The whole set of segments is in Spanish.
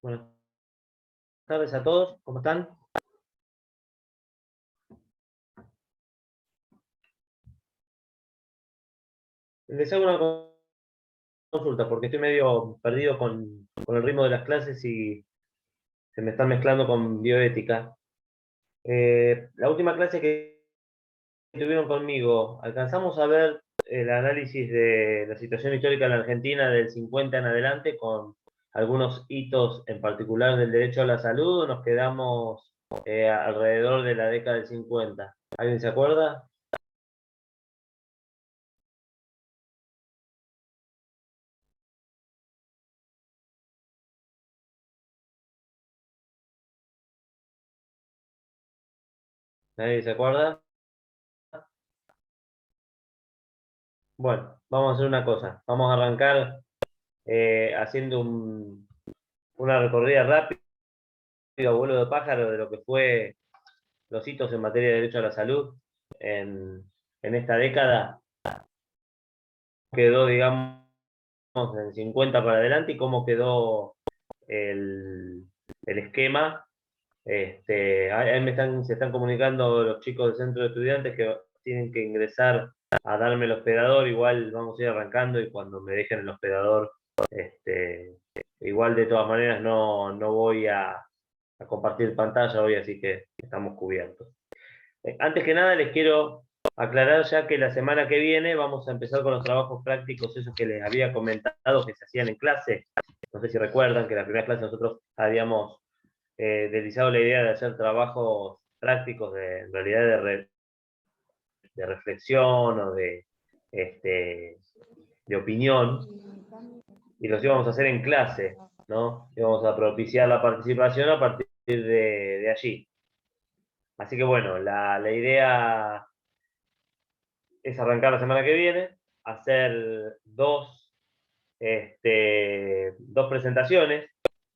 Buenas tardes a todos, ¿cómo están? Les hago una consulta porque estoy medio perdido con el ritmo de las clases y se me están mezclando con bioética. La última clase que tuvieron conmigo, alcanzamos a ver el análisis de la situación histórica en la Argentina del 50 en adelante con algunos hitos en particular del derecho a la salud, o nos quedamos alrededor de la década del 50. ¿Alguien se acuerda? ¿Nadie se acuerda? Bueno, vamos a hacer una cosa. Vamos a arrancar haciendo una recorrida rápida, a vuelo de pájaro, de lo que fue los hitos en materia de derecho a la salud en, en esta década. Quedó, digamos, en 50 para adelante y cómo quedó el, el esquema. Ahí se están comunicando los chicos del centro de estudiantes que tienen que ingresar a darme el hospedador. Igual vamos a ir arrancando y cuando me dejen el hospedador, igual de todas maneras no voy a compartir pantalla hoy, así que estamos cubiertos. Antes que nada les quiero aclarar ya que la semana que viene vamos a empezar con los trabajos prácticos, esos que les había comentado que se hacían en clase. No sé si recuerdan que en la primera clase nosotros habíamos deslizado la idea de hacer trabajos prácticos en realidad de reflexión o de opinión, y los íbamos a hacer en clase, ¿no? Íbamos a propiciar la participación a partir de allí. Así que bueno, la idea es arrancar la semana que viene, hacer dos presentaciones,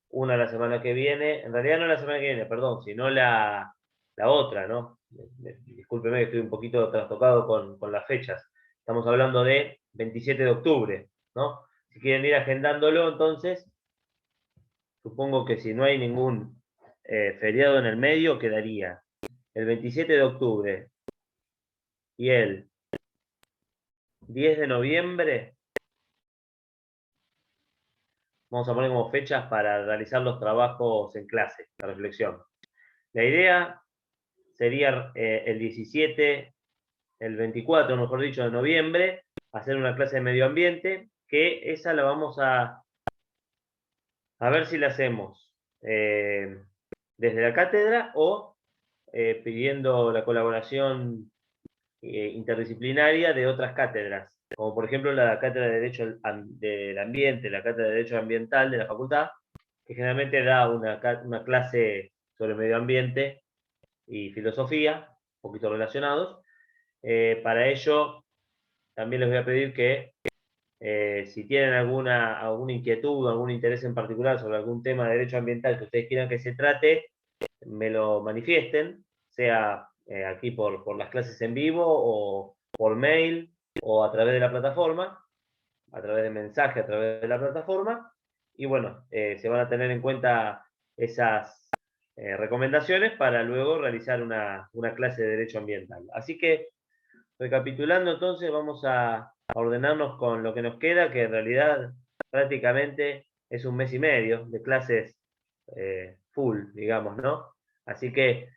una la semana que viene, en realidad no la semana que viene, perdón, sino la otra, ¿no? Discúlpeme que estoy un poquito trastocado con las fechas. Estamos hablando de 27 de octubre, ¿no? Si quieren ir agendándolo, entonces, supongo que si no hay ningún feriado en el medio, quedaría el 27 de octubre y el 10 de noviembre. Vamos a poner como fechas para realizar los trabajos en clase, la reflexión. La idea sería el 17, el 24, mejor dicho, de noviembre, hacer una clase de medio ambiente, que esa la vamos a ver si la hacemos desde la cátedra o pidiendo la colaboración interdisciplinaria de otras cátedras, como por ejemplo la cátedra de Derecho del Ambiente, la cátedra de Derecho Ambiental de la facultad, que generalmente da una clase sobre medio ambiente y filosofía, un poquito relacionados. Para ello, también les voy a pedir que si tienen alguna inquietud, algún interés en particular sobre algún tema de derecho ambiental que ustedes quieran que se trate, me lo manifiesten, sea aquí por las clases en vivo o por mail o a través de la plataforma, a través de mensaje, a través de la plataforma. Y bueno, se van a tener en cuenta esas recomendaciones para luego realizar una clase de derecho ambiental. Así que, recapitulando entonces, vamos a ordenarnos con lo que nos queda, que en realidad prácticamente es un mes y medio de clases full, digamos, ¿no? Así que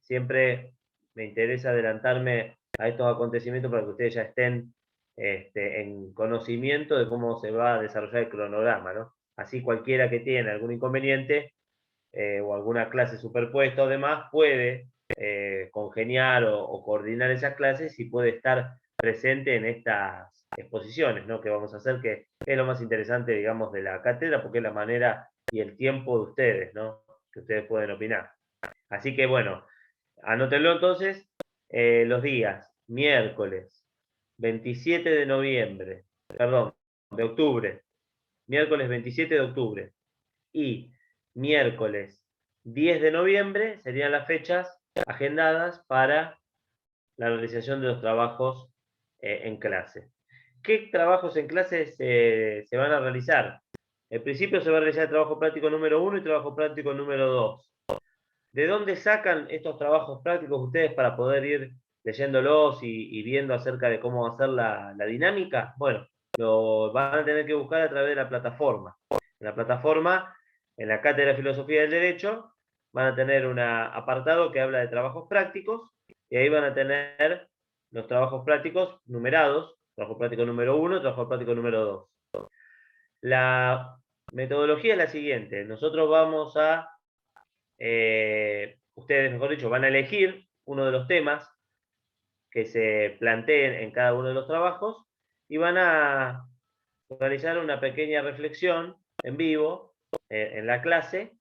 siempre me interesa adelantarme a estos acontecimientos para que ustedes ya estén en conocimiento de cómo se va a desarrollar el cronograma, ¿no? Así cualquiera que tiene algún inconveniente o alguna clase superpuesta o demás puede congeniar o coordinar esas clases y puede estar presente en estas exposiciones, ¿no? Que vamos a hacer, que es lo más interesante, digamos, de la cátedra, porque es la manera y el tiempo de ustedes, ¿no? Que ustedes pueden opinar. Así que bueno, anótenlo entonces, los días, miércoles 27 de noviembre, perdón, de octubre, miércoles 27 de octubre y miércoles 10 de noviembre serían las fechas agendadas para la realización de los trabajos en clase. ¿Qué trabajos en clase se van a realizar? En principio se va a realizar el trabajo práctico número 1 y trabajo práctico número 2. ¿De dónde sacan estos trabajos prácticos ustedes para poder ir leyéndolos y viendo acerca de cómo va a ser la dinámica? Bueno, lo van a tener que buscar a través de la plataforma. En la plataforma, en la Cátedra de Filosofía del Derecho, van a tener un apartado que habla de trabajos prácticos, y ahí van a tener los trabajos prácticos numerados, trabajo práctico número 1, trabajo práctico número 2. La metodología es la siguiente: nosotros vamos a, ustedes, mejor dicho, van a elegir uno de los temas que se planteen en cada uno de los trabajos y van a realizar una pequeña reflexión en vivo en la clase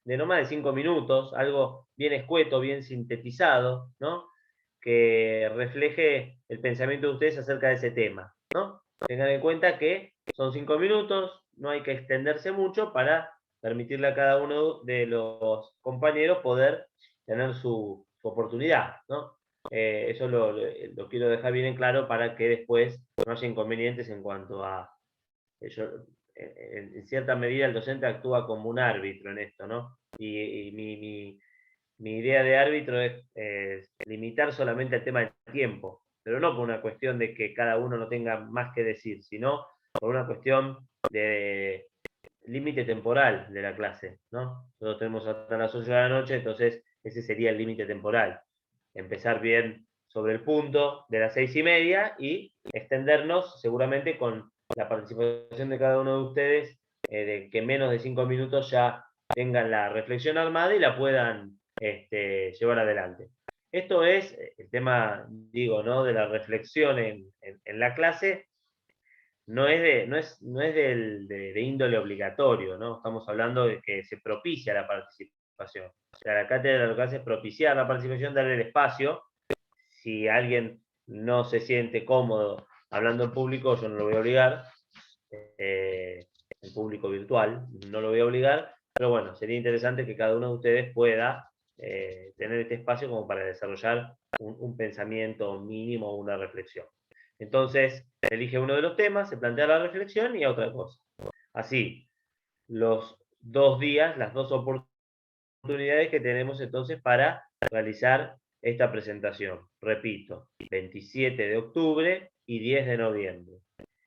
de no más de 5 minutos, algo bien escueto, bien sintetizado, ¿no? Que refleje el pensamiento de ustedes acerca de ese tema, ¿no? Tengan en cuenta que son 5 minutos, no hay que extenderse mucho para permitirle a cada uno de los compañeros poder tener su oportunidad, ¿no? Eso lo quiero dejar bien en claro para que después no haya inconvenientes en cuanto a... en cierta medida el docente actúa como un árbitro en esto, ¿no? Y mi idea de árbitro es limitar solamente el tema del tiempo, pero no por una cuestión de que cada uno no tenga más que decir, sino por una cuestión de límite temporal de la clase, ¿no? Nosotros tenemos hasta las 8 de la noche, entonces ese sería el límite temporal. Empezar bien sobre el punto de las 6:30 y extendernos seguramente con la participación de cada uno de ustedes, de que menos de 5 minutos ya tengan la reflexión armada y la puedan llevar adelante. Esto es el tema, digo, ¿no?, de la reflexión en la clase. No es de índole obligatorio, ¿no? Estamos hablando de que se propicia la participación. O sea, la cátedra lo que hace es propiciar la participación, darle el espacio. Si alguien no se siente cómodo hablando en público, yo no lo voy a obligar. En público virtual, no lo voy a obligar, pero bueno, sería interesante que cada uno de ustedes pueda tener este espacio como para desarrollar un pensamiento mínimo o una reflexión. Entonces, se elige uno de los temas, se plantea la reflexión y otra cosa. Así, los 2 días, las 2 oportunidades que tenemos entonces para realizar esta presentación. Repito, 27 de octubre y 10 de noviembre.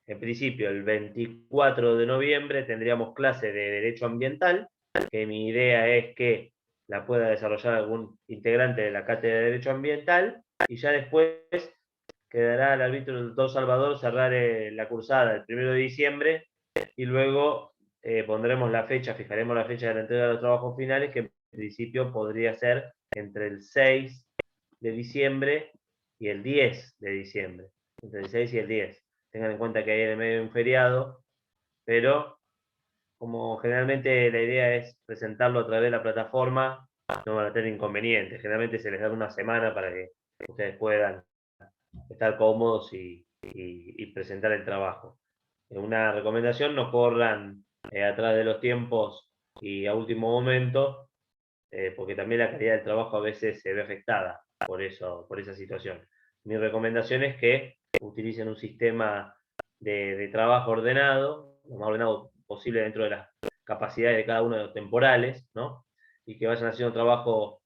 En principio, el 24 de noviembre tendríamos clase de Derecho Ambiental, que mi idea es que la pueda desarrollar algún integrante de la Cátedra de Derecho Ambiental, y ya después quedará al arbitrio del doctor Salvador cerrar la cursada el 1 de diciembre, y luego pondremos la fecha, fijaremos la fecha de la entrega de los trabajos finales, que en principio podría ser entre el 6 de diciembre y el 10 de diciembre, entre el 6 y el 10. Tengan en cuenta que hay en el medio un feriado, pero como generalmente la idea es presentarlo a través de la plataforma, no van a tener inconvenientes. Generalmente se les da una semana para que ustedes puedan estar cómodos y presentar el trabajo. Una recomendación: no corran atrás de los tiempos y a último momento, porque también la calidad del trabajo a veces se ve afectada por esa situación. Mi recomendación es que utilicen un sistema de trabajo ordenado, lo más ordenado posible dentro de las capacidades de cada uno de los temporales, ¿no? Y que vayan haciendo trabajo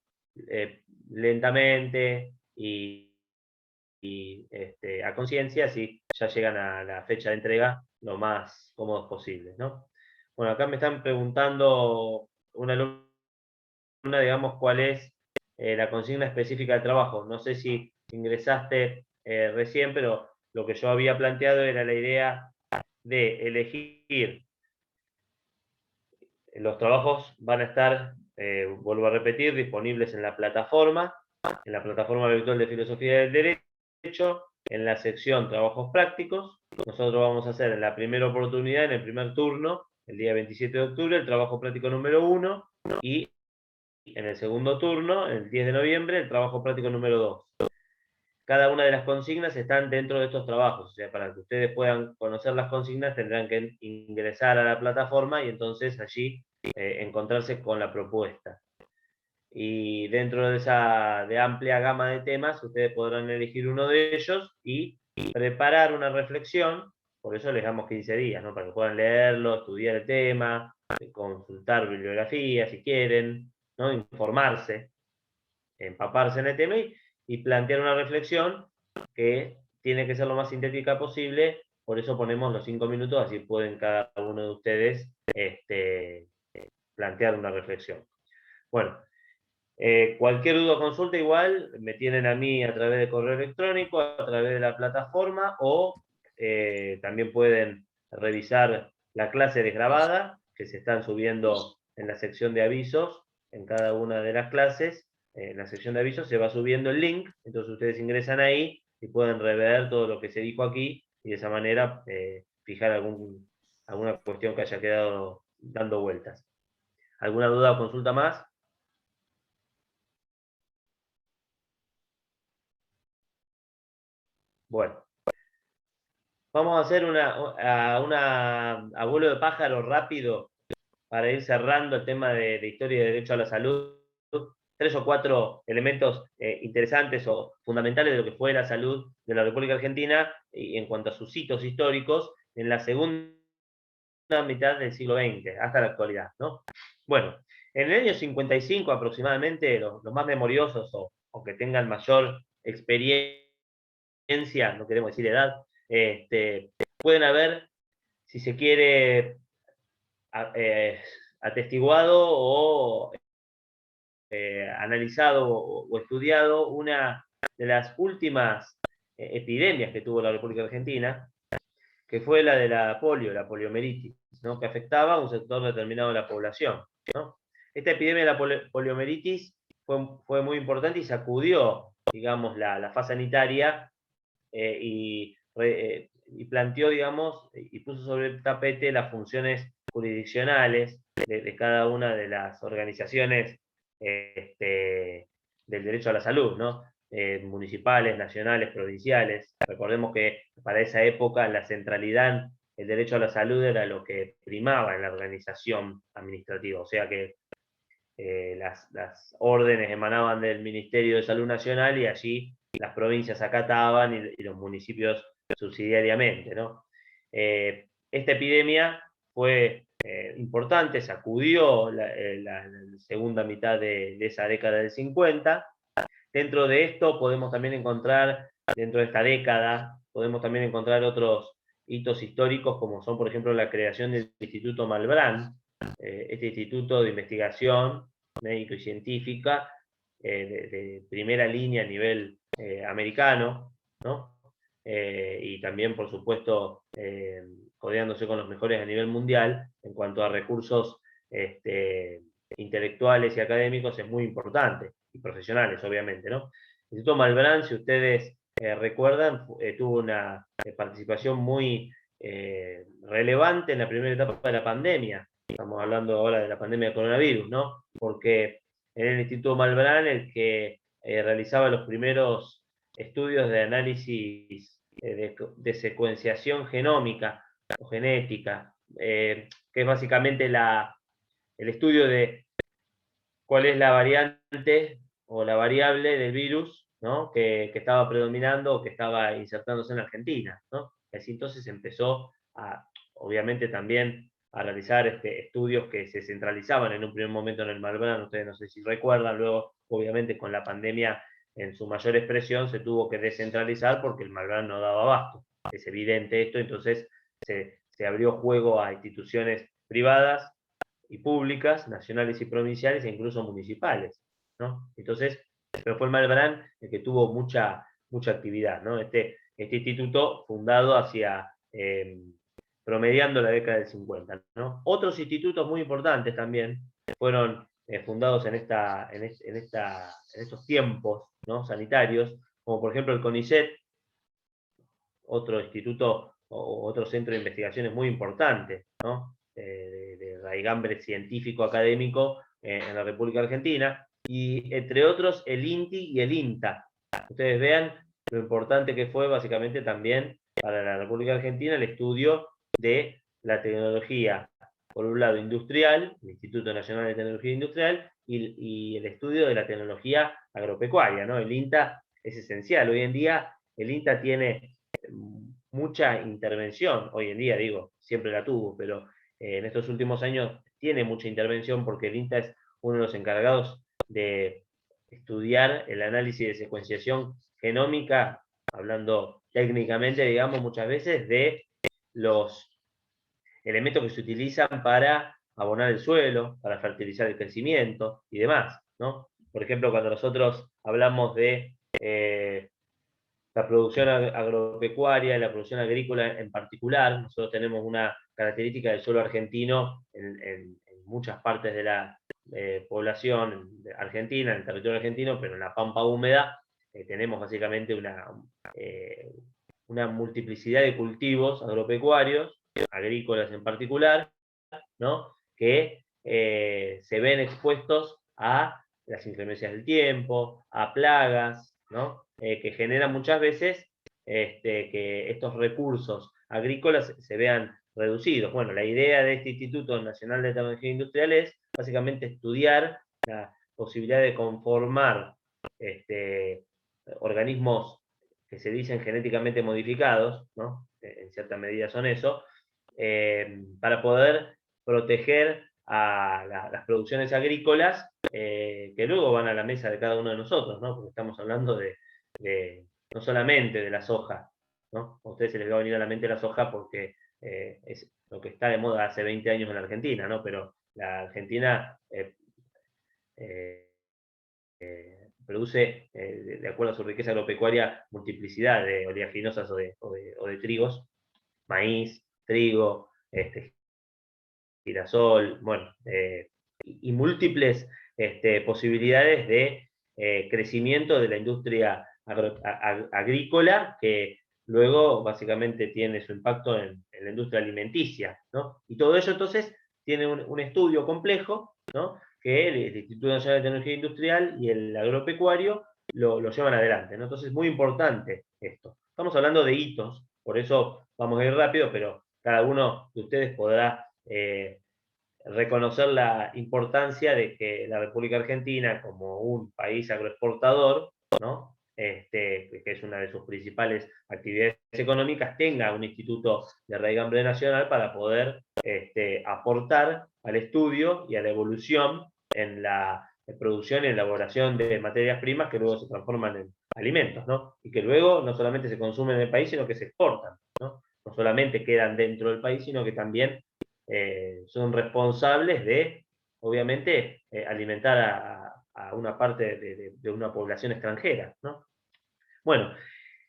lentamente y a conciencia, así ya llegan a la fecha de entrega lo más cómodos posibles, ¿no? Bueno, acá me están preguntando una alumna, digamos, cuál es la consigna específica del trabajo. No sé si ingresaste recién, pero lo que yo había planteado era la idea de elegir. Los trabajos van a estar, vuelvo a repetir, disponibles en la plataforma virtual de Filosofía del Derecho, en la sección Trabajos Prácticos. Nosotros vamos a hacer en la primera oportunidad, en el primer turno, el día 27 de octubre, el trabajo práctico número 1, y en el segundo turno, el 10 de noviembre, el trabajo práctico número 2. Cada una de las consignas están dentro de estos trabajos, o sea, para que ustedes puedan conocer las consignas tendrán que ingresar a la plataforma y entonces allí encontrarse con la propuesta. Y dentro de esa amplia gama de temas, ustedes podrán elegir uno de ellos y preparar una reflexión por eso les damos 15 días, ¿no? Para que puedan leerlo, estudiar el tema, consultar bibliografía si quieren, ¿no? Informarse, empaparse en el tema y plantear una reflexión que tiene que ser lo más sintética posible. Por eso ponemos los 5 minutos, así pueden cada uno de ustedes plantear una reflexión. Bueno, cualquier duda o consulta igual me tienen a mí a través de correo electrónico, a través de la plataforma, o también pueden revisar la clase desgrabada que se están subiendo en la sección de avisos, en cada una de las clases. En la sección de avisos se va subiendo el link, entonces ustedes ingresan ahí y pueden rever todo lo que se dijo aquí y de esa manera fijar alguna cuestión que haya quedado dando vueltas. ¿Alguna duda o consulta más? Bueno, vamos a hacer a vuelo de pájaro rápido para ir cerrando el tema de historia y de derecho a la salud. 3 o 4 elementos interesantes o fundamentales de lo que fue la salud de la República Argentina y en cuanto a sus hitos históricos en la segunda mitad del siglo XX, hasta la actualidad, ¿no? Bueno, en el año 55 aproximadamente, los más memoriosos o que tengan mayor experiencia, no queremos decir edad, pueden haber, si se quiere, atestiguado o analizado o estudiado una de las últimas epidemias que tuvo la República Argentina, que fue la de la polio, la poliomielitis, ¿no? Que afectaba a un sector determinado de la población, ¿no? Esta epidemia de la poliomielitis fue muy importante y sacudió, digamos, la fase sanitaria y planteó, digamos, y puso sobre el tapete las funciones jurisdiccionales de cada una de las organizaciones del derecho a la salud, ¿no? Municipales, nacionales, provinciales. Recordemos que para esa época la centralidad, el derecho a la salud era lo que primaba en la organización administrativa, o sea que las órdenes emanaban del Ministerio de Salud Nacional y allí las provincias acataban y los municipios subsidiariamente, ¿no? Esta epidemia fue importante, sacudió la segunda mitad de esa década del 50. Dentro de esto podemos también encontrar, dentro de esta década, podemos también encontrar otros hitos históricos como son, por ejemplo, la creación del Instituto Malbrán, este instituto de investigación médico y científica de primera línea a nivel americano, ¿no? Y también, por supuesto, codeándose con los mejores a nivel mundial en cuanto a recursos intelectuales y académicos, es muy importante, y profesionales, obviamente, ¿no? El Instituto Malbrán, si ustedes recuerdan, tuvo una participación muy relevante en la primera etapa de la pandemia. Estamos hablando ahora de la pandemia de coronavirus, ¿no? Porque era el Instituto Malbrán el que realizaba los primeros estudios de análisis de secuenciación genómica o genética, que es básicamente el estudio de cuál es la variante o la variable del virus, ¿no? que estaba predominando o que estaba insertándose en la Argentina, ¿no? Y así entonces empezó obviamente también a realizar estudios que se centralizaban en un primer momento en el Malbrán, ustedes no sé si recuerdan, luego obviamente con la pandemia en su mayor expresión se tuvo que descentralizar porque el Malbrán no daba abasto. Es evidente esto, entonces se abrió juego a instituciones privadas y públicas, nacionales y provinciales e incluso municipales, ¿no? Entonces, pero fue el Malbrán el que tuvo mucha actividad, ¿no? Este instituto fundado hacia promediando la década del 50, ¿no? Otros institutos muy importantes también fueron fundados en estos tiempos, ¿no? Sanitarios, como por ejemplo el CONICET, otro instituto o otro centro de investigaciones muy importante, ¿no? De raigambre científico académico en la República Argentina, y entre otros el INTI y el INTA. Ustedes vean lo importante que fue básicamente también para la República Argentina el estudio de la tecnología, por un lado industrial, el Instituto Nacional de Tecnología Industrial, y el estudio de la tecnología agropecuaria, ¿no? El INTA es esencial. Hoy en día el INTA tiene mucha intervención, hoy en día digo, siempre la tuvo, pero en estos últimos años tiene mucha intervención porque el INTA es uno de los encargados de estudiar el análisis de secuenciación genómica, hablando técnicamente, digamos, muchas veces de los elementos que se utilizan para abonar el suelo, para fertilizar el crecimiento y demás, ¿no? Por ejemplo, cuando nosotros hablamos de la producción agropecuaria y la producción agrícola en particular, nosotros tenemos una característica del suelo argentino en muchas partes de la población argentina, en el territorio argentino, pero en la pampa húmeda tenemos básicamente una multiplicidad de cultivos agropecuarios, agrícolas en particular, ¿no? Que se ven expuestos a las inclemencias del tiempo, a plagas, ¿no? Que generan muchas veces que estos recursos agrícolas se vean reducidos. Bueno, la idea de este Instituto Nacional de Tecnología Industrial es básicamente estudiar la posibilidad de conformar organismos que se dicen genéticamente modificados, ¿no? En cierta medida son eso, para poder proteger a las producciones agrícolas que luego van a la mesa de cada uno de nosotros, ¿no? Porque estamos hablando no solamente de la soja, ¿no? A ustedes se les va a venir a la mente la soja porque es lo que está de moda hace 20 años en la Argentina, ¿no? Pero la Argentina eh, produce, de acuerdo a su riqueza agropecuaria, multiplicidad de oleaginosas o de trigos, maíz, trigo, girasol, bueno, y múltiples posibilidades de crecimiento de la industria agrícola que luego básicamente tiene su impacto en la industria alimenticia, ¿no? Y todo ello entonces tiene un estudio complejo, ¿no? Que el Instituto Nacional de Tecnología Industrial y el agropecuario lo llevan adelante, ¿no? Entonces es muy importante esto. Estamos hablando de hitos, por eso vamos a ir rápido, pero cada uno de ustedes podrá reconocer la importancia de que la República Argentina, como un país agroexportador, ¿no? Que es una de sus principales actividades económicas, tenga un instituto de raigambre nacional para poder aportar al estudio y a la evolución en la producción y elaboración de materias primas que luego se transforman en alimentos, ¿no? Y que luego no solamente se consumen en el país, sino que se exportan, ¿no? No solamente quedan dentro del país, sino que también son responsables de, obviamente, alimentar a una parte de una población extranjera, ¿no? Bueno,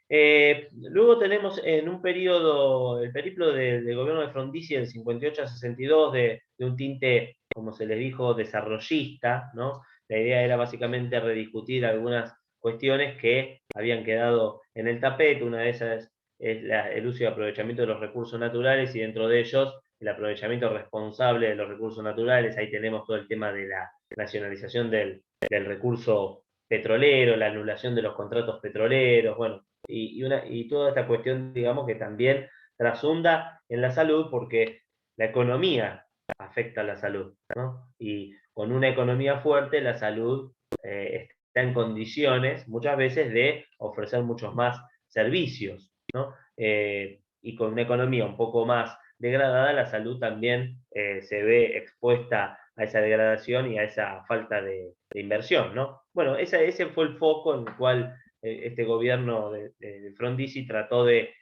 luego tenemos en un periodo, el periplo del gobierno de Frondizi del 58 a 62, de un tinte, como se les dijo, desarrollista, ¿no? La idea era básicamente rediscutir algunas cuestiones que habían quedado en el tapete. Una de esas es el uso y aprovechamiento de los recursos naturales y dentro de ellos el aprovechamiento responsable de los recursos naturales. Ahí tenemos todo el tema de la nacionalización del recurso petrolero, la anulación de los contratos petroleros, bueno, y toda esta cuestión, digamos, que también trasunda en la salud porque la economía afecta a la salud, ¿no? Y con una economía fuerte, la salud está en condiciones muchas veces de ofrecer muchos más servicios, ¿no? Y con una economía un poco más degradada, la salud también se ve expuesta a esa degradación y a esa falta de inversión, ¿no? Bueno, ese fue el foco en el cual este gobierno de Frondizi trató de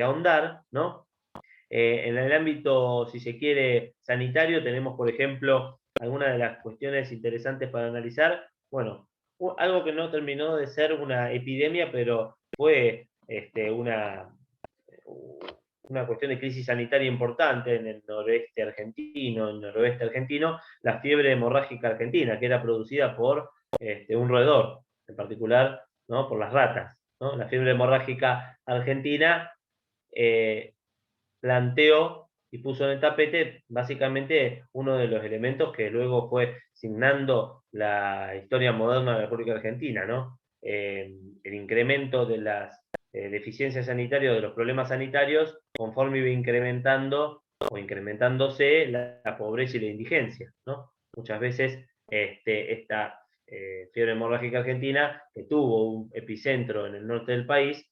ahondar, ¿no? En el ámbito, si se quiere, sanitario, tenemos, por ejemplo, algunas de las cuestiones interesantes para analizar. Bueno, algo que no terminó de ser una epidemia, pero fue una cuestión de crisis sanitaria importante en el noroeste argentino, la fiebre hemorrágica argentina, que era producida por un roedor, en particular, ¿no? Por las ratas, ¿no? La fiebre hemorrágica argentina planteó y puso en el tapete básicamente uno de los elementos que luego fue signando la historia moderna de la República Argentina, ¿no? El incremento de las deficiencias sanitarias, de los problemas sanitarios, conforme iba incrementando o incrementándose la pobreza y la indigencia, ¿no? Muchas veces esta fiebre hemorrágica argentina, que tuvo un epicentro en el norte del país,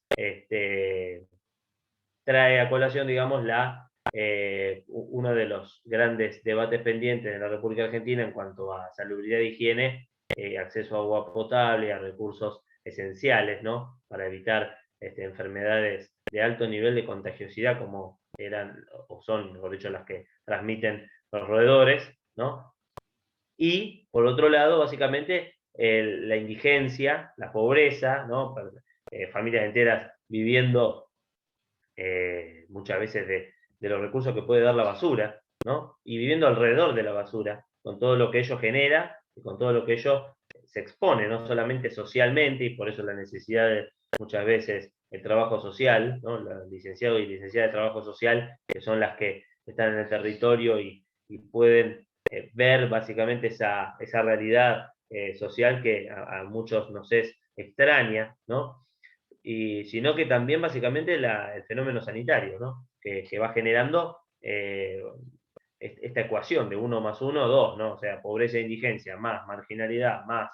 trae a colación, digamos, uno de los grandes debates pendientes de la República Argentina en cuanto a salubridad e higiene, acceso a agua potable, a recursos esenciales, ¿no? Para evitar enfermedades de alto nivel de contagiosidad, como eran o son, mejor dicho, las que transmiten los roedores, ¿no? Y, por otro lado, básicamente, la indigencia, la pobreza, ¿no? Familias enteras viviendo muchas veces de los recursos que puede dar la basura, ¿no? Y viviendo alrededor de la basura, con todo lo que ello genera y con todo lo que ello se expone, no solamente socialmente, y por eso la necesidad de muchas veces el trabajo social, ¿no? Los licenciados y licenciadas de trabajo social, que son las que están en el territorio y pueden ver básicamente esa realidad social que a muchos nos es extraña, ¿no? Y sino que también básicamente el fenómeno sanitario, ¿no? Que va generando esta ecuación de 1 más 1, 2, ¿no? O sea, pobreza e indigencia, más marginalidad, más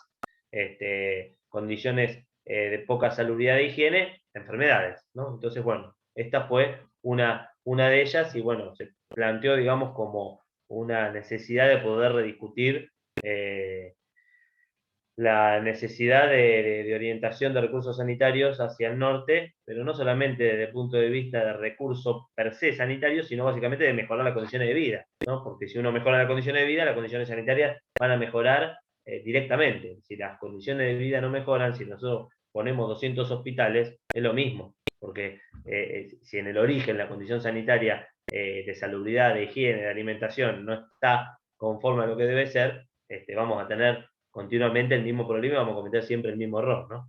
condiciones de poca salubridad e higiene, enfermedades, ¿no? Entonces, bueno, esta fue una de ellas y bueno, se planteó, digamos, como una necesidad de poder rediscutir la necesidad de orientación de recursos sanitarios hacia el norte, pero no solamente desde el punto de vista de recursos per se sanitarios, sino básicamente de mejorar las condiciones de vida, ¿no? Porque si uno mejora las condiciones de vida, las condiciones sanitarias van a mejorar directamente. Si las condiciones de vida no mejoran, si nosotros ponemos 200 hospitales, es lo mismo, porque si en el origen la condición sanitaria de salubridad, de higiene, de alimentación no está conforme a lo que debe ser, vamos a tener continuamente el mismo problema y vamos a cometer siempre el mismo error, ¿no?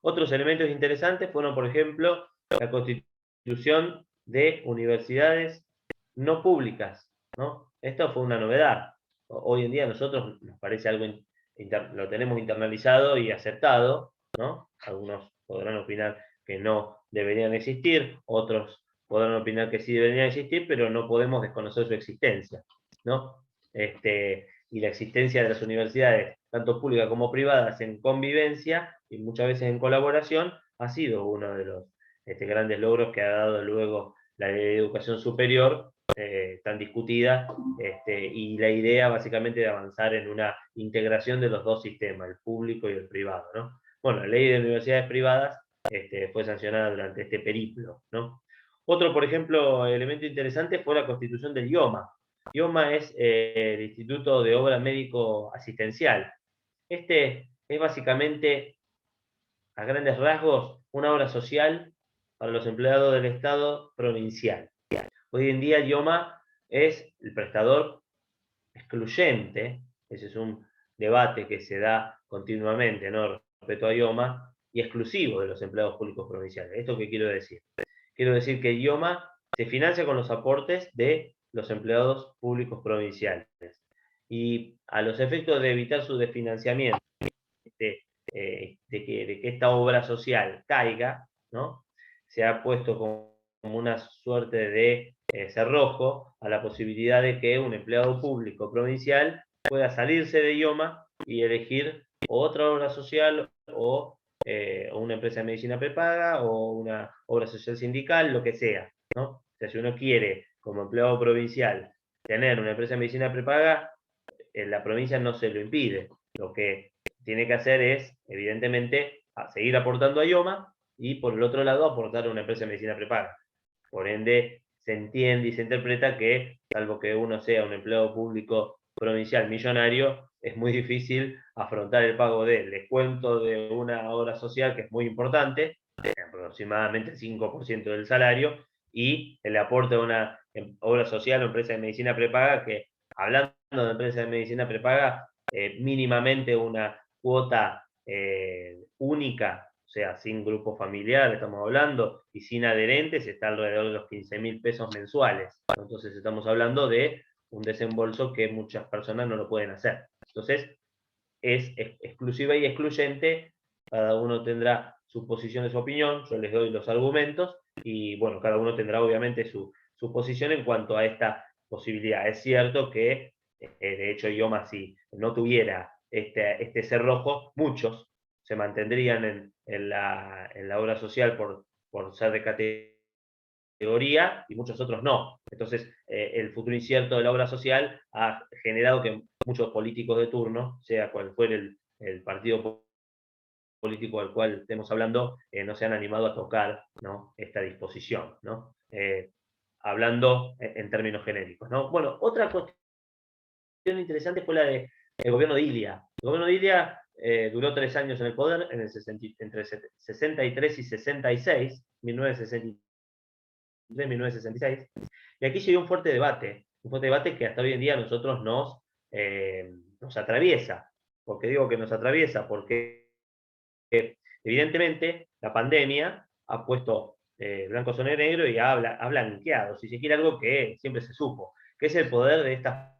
Otros elementos interesantes fueron, por ejemplo, la constitución de universidades no públicas, ¿no? Esto fue una novedad. Hoy en día a nosotros nos parece algo, lo tenemos internalizado y aceptado, ¿no? Algunos podrán opinar que no deberían existir, otros podrán opinar que sí deberían existir, pero no podemos desconocer su existencia, ¿no? Y la existencia de las universidades, tanto públicas como privadas, en convivencia y muchas veces en colaboración, ha sido uno de los grandes logros que ha dado luego la ley de educación superior, tan discutida, y la idea básicamente de avanzar en una integración de los dos sistemas, el público y el privado, ¿no? Bueno, la ley de universidades privadas fue sancionada durante este periplo, ¿no? Otro, por ejemplo, elemento interesante fue la constitución del IOMA. IOMA es el Instituto de Obra Médico Asistencial. Este es básicamente, a grandes rasgos, una obra social para los empleados del Estado provincial. Hoy en día el IOMA es el prestador excluyente, ese es un debate que se da continuamente, ¿no? Respecto a IOMA, y exclusivo de los empleados públicos provinciales. ¿Esto qué quiero decir? Quiero decir que IOMA se financia con los aportes de los empleados públicos provinciales. Y a los efectos de evitar su desfinanciamiento, de que esta obra social caiga, ¿no? Se ha puesto como una suerte de cerrojo a la posibilidad de que un empleado público provincial pueda salirse de IOMA y elegir otra obra social o una empresa de medicina prepaga o una obra social sindical, lo que sea, ¿no? O sea, si uno quiere, como empleado provincial, tener una empresa de medicina prepaga, la provincia no se lo impide. Lo que tiene que hacer es, evidentemente, seguir aportando a IOMA y, por el otro lado, aportar a una empresa de medicina prepaga. Por ende, se entiende y se interpreta que, salvo que uno sea un empleado público provincial millonario, es muy difícil afrontar el pago del descuento de una obra social que es muy importante, aproximadamente el 5% del salario, y el aporte a una obra social o empresa de medicina prepaga que, hablando de empresa de medicina prepaga, mínimamente una cuota única, o sea, sin grupo familiar, estamos hablando, y sin adherentes, está alrededor de los 15.000 pesos mensuales. Entonces estamos hablando de un desembolso que muchas personas no lo pueden hacer. Entonces, es exclusiva y excluyente, cada uno tendrá su posición y su opinión, yo les doy los argumentos, y bueno, cada uno tendrá obviamente su posición en cuanto a esta posibilidad. Es cierto que, de hecho, IOMA, si no tuviera este cerrojo, muchos se mantendrían en la obra social por ser de categoría categoría y muchos otros no. Entonces, el futuro incierto de la obra social ha generado que muchos políticos de turno, sea cual fuere el partido político al cual estemos hablando, no se han animado a tocar, ¿no?, esta disposición, ¿no? Hablando en términos genéricos, ¿no? Bueno, otra cuestión interesante fue la del gobierno de Ilia. El gobierno de Ilia duró 3 años en el poder, entre 63 y 66, 1963 y 1966, y aquí llegó un fuerte debate que hasta hoy en día a nosotros nos atraviesa. ¿Por qué digo que nos atraviesa? Porque evidentemente la pandemia ha puesto blanco sobre negro y ha blanqueado, si se quiere, algo que siempre se supo, que es el poder de estas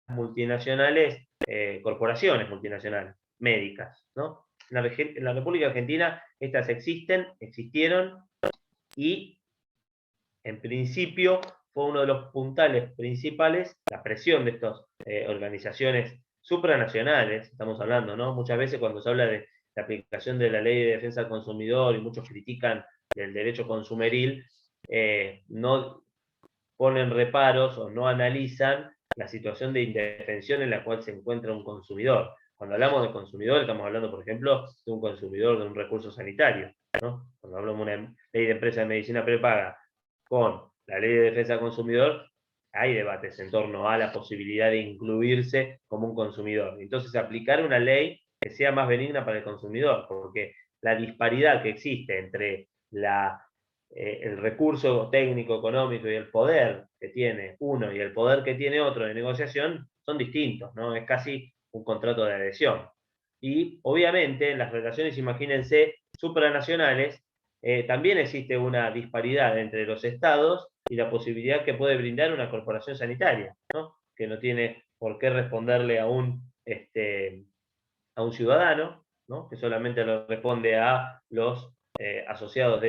multinacionales, corporaciones multinacionales, médicas, ¿no? En la República Argentina estas existieron y en principio fue uno de los puntales principales la presión de estas organizaciones supranacionales, estamos hablando, ¿no? Muchas veces cuando se habla de la aplicación de la ley de defensa del consumidor y muchos critican el derecho consumeril, no ponen reparos o no analizan la situación de indefensión en la cual se encuentra un consumidor. Cuando hablamos de consumidor, estamos hablando, por ejemplo, de un consumidor de un recurso sanitario, ¿no? Cuando hablamos de una ley de empresa de medicina prepaga con la ley de defensa del consumidor, hay debates en torno a la posibilidad de incluirse como un consumidor. Entonces, aplicar una ley que sea más benigna para el consumidor, porque la disparidad que existe entre el recurso técnico, económico y el poder que tiene uno y el poder que tiene otro de negociación son distintos, ¿no? Es casi un contrato de adhesión. Y obviamente en las relaciones, imagínense, supranacionales, también existe una disparidad entre los estados y la posibilidad que puede brindar una corporación sanitaria, ¿no? Que no tiene por qué responderle a un ciudadano, ¿no?, que solamente le responde a los asociados de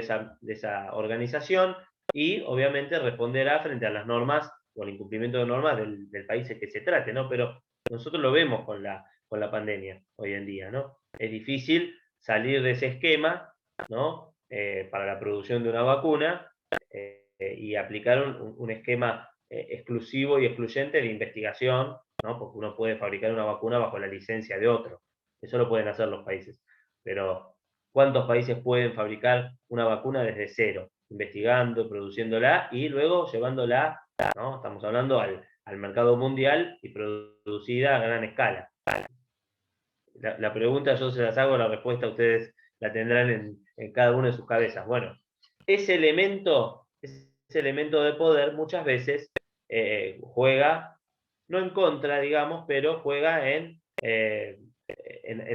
esa organización y obviamente responderá frente a las normas o el incumplimiento de normas del país que se trate, ¿no? Pero nosotros lo vemos con la pandemia hoy en día, ¿no? Es difícil salir de ese esquema, ¿no?, para la producción de una vacuna y aplicar un esquema exclusivo y excluyente de investigación, ¿no? Porque uno puede fabricar una vacuna bajo la licencia de otro. Eso lo pueden hacer los países. Pero, ¿cuántos países pueden fabricar una vacuna desde cero? Investigando, produciéndola y luego llevándola, ¿no?, estamos hablando al mercado mundial y producida a gran escala. La pregunta yo se las hago, la respuesta ustedes la tendrán en cada una de sus cabezas. Bueno, ese elemento de poder muchas veces juega, no en contra, digamos, pero juega en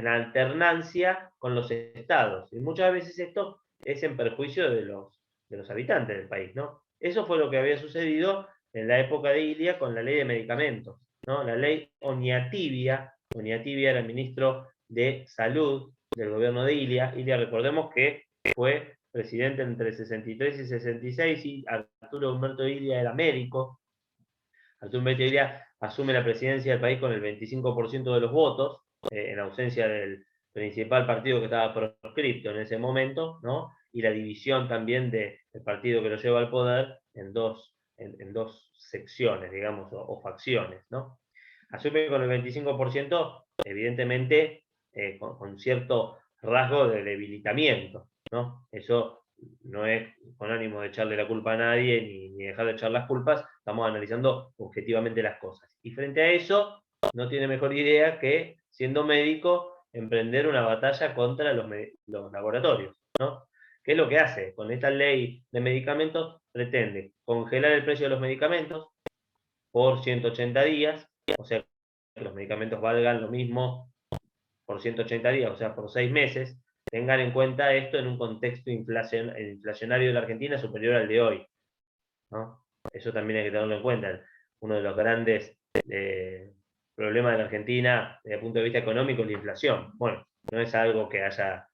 alternancia con los estados. Y muchas veces esto es en perjuicio de los habitantes del país, ¿no? Eso fue lo que había sucedido en la época de Ilia con la ley de medicamentos, ¿no? La ley Oñatibia era el ministro de Salud del gobierno de Ilia. Ilia, recordemos que fue presidente entre 63 y 66 y Arturo Humberto Ilia era médico. Arturo Humberto Ilia asume la presidencia del país con el 25% de los votos, en ausencia del principal partido que estaba proscripto en ese momento, ¿no? Y la división también del partido que lo lleva al poder en dos secciones, digamos, o facciones, ¿no? Asume con el 25%, evidentemente, con cierto rasgo de debilitamiento, ¿no? Eso no es con ánimo de echarle la culpa a nadie ni dejar de echar las culpas, estamos analizando objetivamente las cosas. Y frente a eso, no tiene mejor idea que, siendo médico, emprender una batalla contra los laboratorios, ¿no? ¿Qué es lo que hace? Con esta ley de medicamentos pretende congelar el precio de los medicamentos por 180 días, o sea, que los medicamentos valgan lo mismo por 180 días, o sea, por 6 meses. Tengan en cuenta esto en un contexto inflacionario de la Argentina superior al de hoy, ¿no? Eso también hay que tenerlo en cuenta. Uno de los grandes problemas de la Argentina desde el punto de vista económico es la inflación. Bueno, no es algo que haya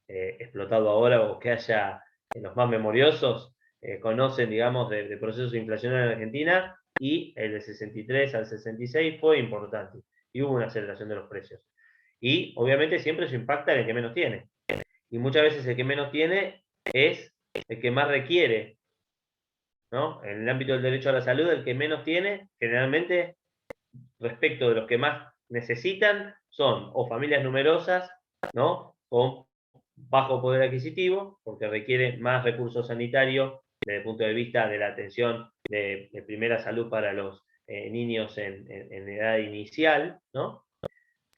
explotado ahora o que haya, los más memoriosos conocen, digamos, de procesos inflacionarios en Argentina, y el de 63 al 66 fue importante y hubo una aceleración de los precios. Y obviamente siempre eso impacta en el que menos tiene. Y muchas veces el que menos tiene es el que más requiere ¿no? En el ámbito del derecho a la salud, el que menos tiene, generalmente, respecto de los que más necesitan, son o familias numerosas, ¿no? Con bajo poder adquisitivo, porque requiere más recursos sanitarios desde el punto de vista de la atención de primera salud para los niños en edad inicial, ¿no?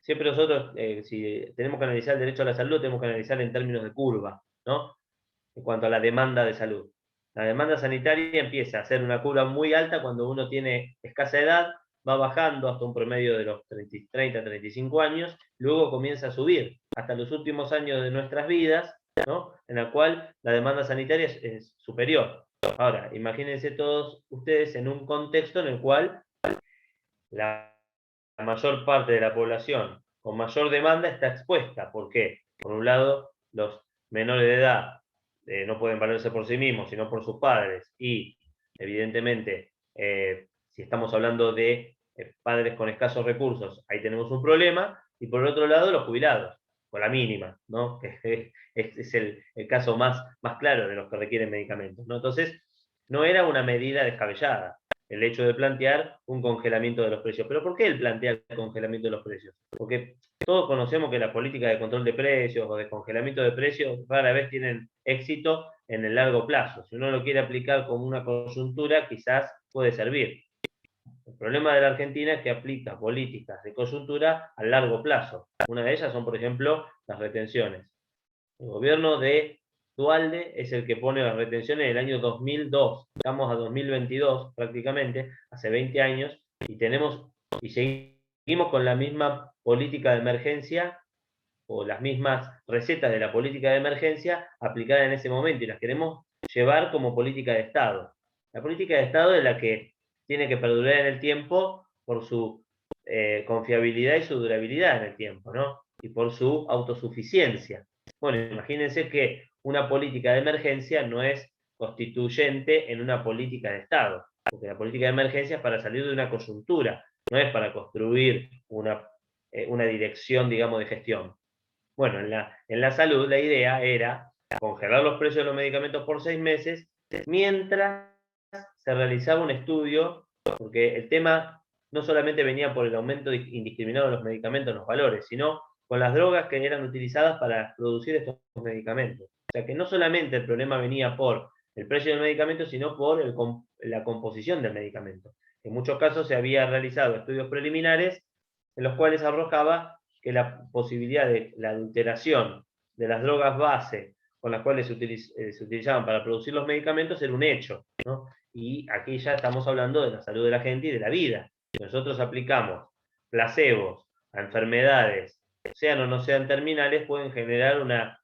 Siempre nosotros, si tenemos que analizar el derecho a la salud, tenemos que analizar en términos de curva, ¿no? En cuanto a la demanda de salud. La demanda sanitaria empieza a ser una curva muy alta cuando uno tiene escasa edad, va bajando hasta un promedio de los 30, 35 años, luego comienza a subir hasta los últimos años de nuestras vidas, ¿no? En la cual la demanda sanitaria es superior. Ahora, imagínense todos ustedes en un contexto en el cual la mayor parte de la población con mayor demanda está expuesta. ¿Por qué? Por un lado, los menores de edad no pueden valerse por sí mismos, sino por sus padres. Y, evidentemente, si estamos hablando de padres con escasos recursos, ahí tenemos un problema. Y por el otro lado, los jubilados, con la mínima, ¿no? Que es el caso más claro de los que requieren medicamentos, ¿no? Entonces, no era una medida descabellada el hecho de plantear un congelamiento de los precios. ¿Pero por qué él plantea el congelamiento de los precios? Porque todos conocemos que las políticas de control de precios o de congelamiento de precios rara vez tienen éxito en el largo plazo. Si uno lo quiere aplicar como una coyuntura, quizás puede servir. El problema de la Argentina es que aplica políticas de coyuntura a largo plazo. Una de ellas son, por ejemplo, las retenciones. El gobierno de Dualde es el que pone las retenciones en el año 2002. Estamos a 2022 prácticamente, hace 20 años, y seguimos con la misma política de emergencia o las mismas recetas de la política de emergencia aplicada en ese momento y las queremos llevar como política de Estado. La política de Estado es la que tiene que perdurar en el tiempo por su confiabilidad y su durabilidad en el tiempo, ¿no? Y por su autosuficiencia. Bueno, imagínense que una política de emergencia no es constituyente en una política de Estado, porque la política de emergencia es para salir de una coyuntura, no es para construir una dirección, digamos, de gestión. Bueno, en la salud la idea era congelar los precios de los medicamentos por 6 meses mientras se realizaba un estudio, porque el tema no solamente venía por el aumento indiscriminado de los medicamentos, los valores, sino con las drogas que eran utilizadas para producir estos medicamentos. O sea que no solamente el problema venía por el precio del medicamento, sino por la composición del medicamento. En muchos casos se había realizado estudios preliminares en los cuales arrojaba que la posibilidad de la adulteración de las drogas base con las cuales se utilizaban para producir los medicamentos era un hecho, ¿no? Y aquí ya estamos hablando de la salud de la gente y de la vida. Si nosotros aplicamos placebos a enfermedades, sean o no sean terminales, pueden generar una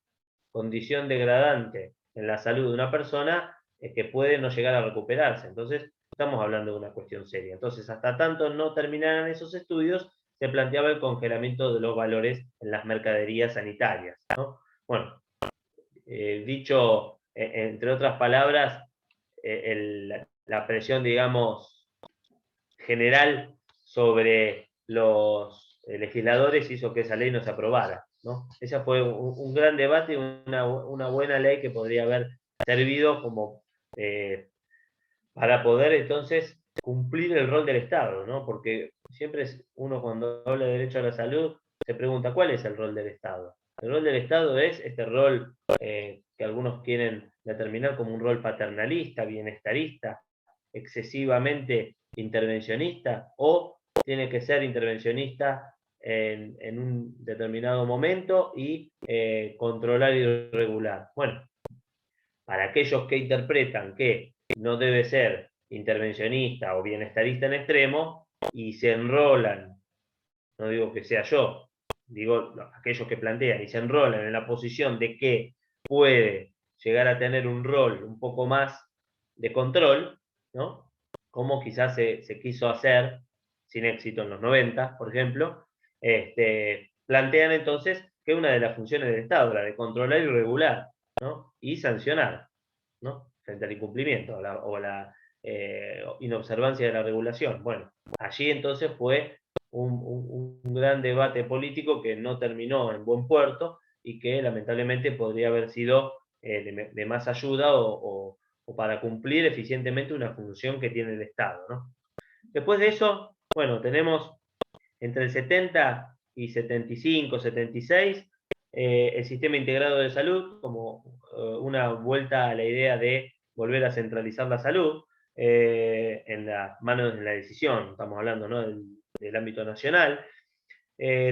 condición degradante en la salud de una persona que puede no llegar a recuperarse. Entonces, estamos hablando de una cuestión seria. Entonces, hasta tanto no terminaran esos estudios, se planteaba el congelamiento de los valores en las mercaderías sanitarias, ¿no? Bueno, dicho, entre otras palabras, la presión, digamos, general sobre los legisladores hizo que esa ley no se aprobara, ¿no? Ese fue un gran debate y una buena ley que podría haber servido como para poder entonces cumplir el rol del Estado, ¿no? Porque siempre uno cuando habla de derecho a la salud se pregunta cuál es el rol del Estado. El rol del Estado es este rol que algunos quieren determinar como un rol paternalista, bienestarista, excesivamente intervencionista, o tiene que ser intervencionista en un determinado momento y controlar y regular. Bueno, para aquellos que interpretan que no debe ser intervencionista o bienestarista en extremo y se enrolan, no digo que sea yo, digo aquellos que plantean y se enrolan en la posición de que puede llegar a tener un rol un poco más de control, ¿no? Como quizás se quiso hacer sin éxito en los 90, por ejemplo, plantean entonces que una de las funciones del Estado, la de controlar y regular, ¿no? Y sancionar, ¿no? Frente al incumplimiento o la inobservancia de la regulación. Bueno, allí entonces fue un gran debate político que no terminó en buen puerto y que lamentablemente podría haber sido de más ayuda o para cumplir eficientemente una función que tiene el Estado, ¿no? Después de eso, bueno, tenemos entre el 70 y 75, 76, el sistema integrado de salud, como una vuelta a la idea de volver a centralizar la salud en las manos de la decisión, estamos hablando, ¿no?, del ámbito nacional.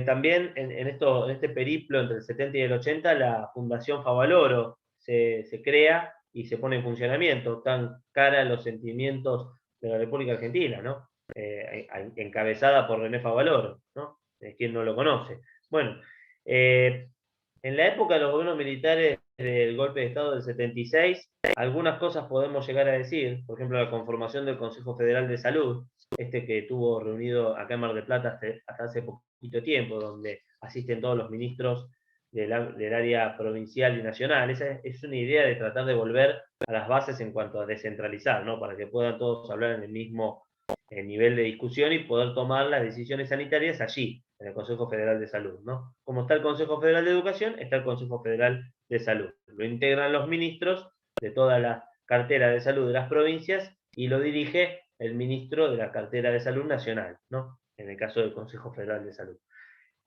También en este periplo entre el 70 y el 80, la Fundación Favaloro se crea y se pone en funcionamiento, tan cara a los sentimientos de la República Argentina, ¿no? Encabezada por René Favaloro, ¿no? ¿Quién no lo conoce? Bueno, en la época de los gobiernos militares del golpe de Estado del 76, algunas cosas podemos llegar a decir, por ejemplo, la conformación del Consejo Federal de Salud, que estuvo reunido acá en Mar del Plata hasta hace poquito tiempo, donde asisten todos los ministros del área provincial y nacional. Esa es una idea de tratar de volver a las bases en cuanto a descentralizar, ¿no? Para que puedan todos hablar en el mismo nivel de discusión y poder tomar las decisiones sanitarias allí, en el Consejo Federal de Salud, ¿no? Como está el Consejo Federal de Educación, está el Consejo Federal de Salud. Lo integran los ministros de toda la cartera de salud de las provincias y lo dirige el ministro de la cartera de salud nacional, ¿no? En el caso del Consejo Federal de Salud.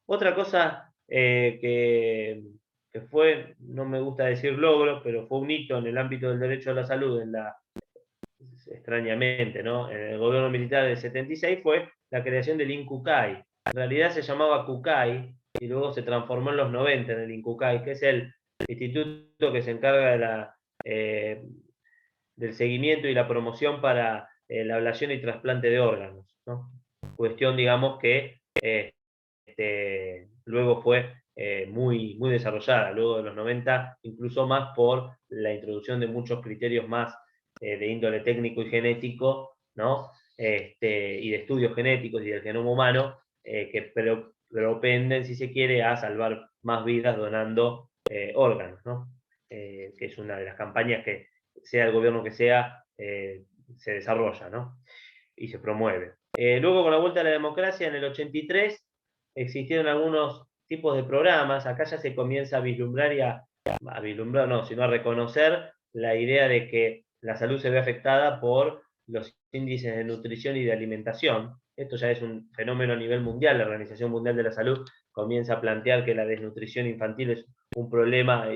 Otra cosa que fue, no me gusta decir logro, pero fue un hito en el ámbito del derecho a la salud, extrañamente, ¿no?, en el gobierno militar del 76, fue la creación del INCUCAI. En realidad se llamaba CUCAI y luego se transformó en los 90 en el INCUCAI, que es el instituto que se encarga del seguimiento y la promoción para la ablación y trasplante de órganos, ¿no? Cuestión, digamos, que luego fue muy, muy desarrollada, luego de los 90, incluso más por la introducción de muchos criterios más de índole técnico y genético, ¿no? Y de estudios genéticos y del genoma humano, que propenden, si se quiere, a salvar más vidas donando órganos, ¿no? Que es una de las campañas que, sea el gobierno que sea, se desarrolla, ¿no? Y se promueve. Luego, con la vuelta a la democracia, en el 83, existieron algunos tipos de programas. Acá ya se comienza a vislumbrar vislumbrar no, sino a reconocer la idea de que la salud se ve afectada por los índices de nutrición y de alimentación. Esto ya es un fenómeno a nivel mundial. La Organización Mundial de la Salud comienza a plantear que la desnutrición infantil es un problema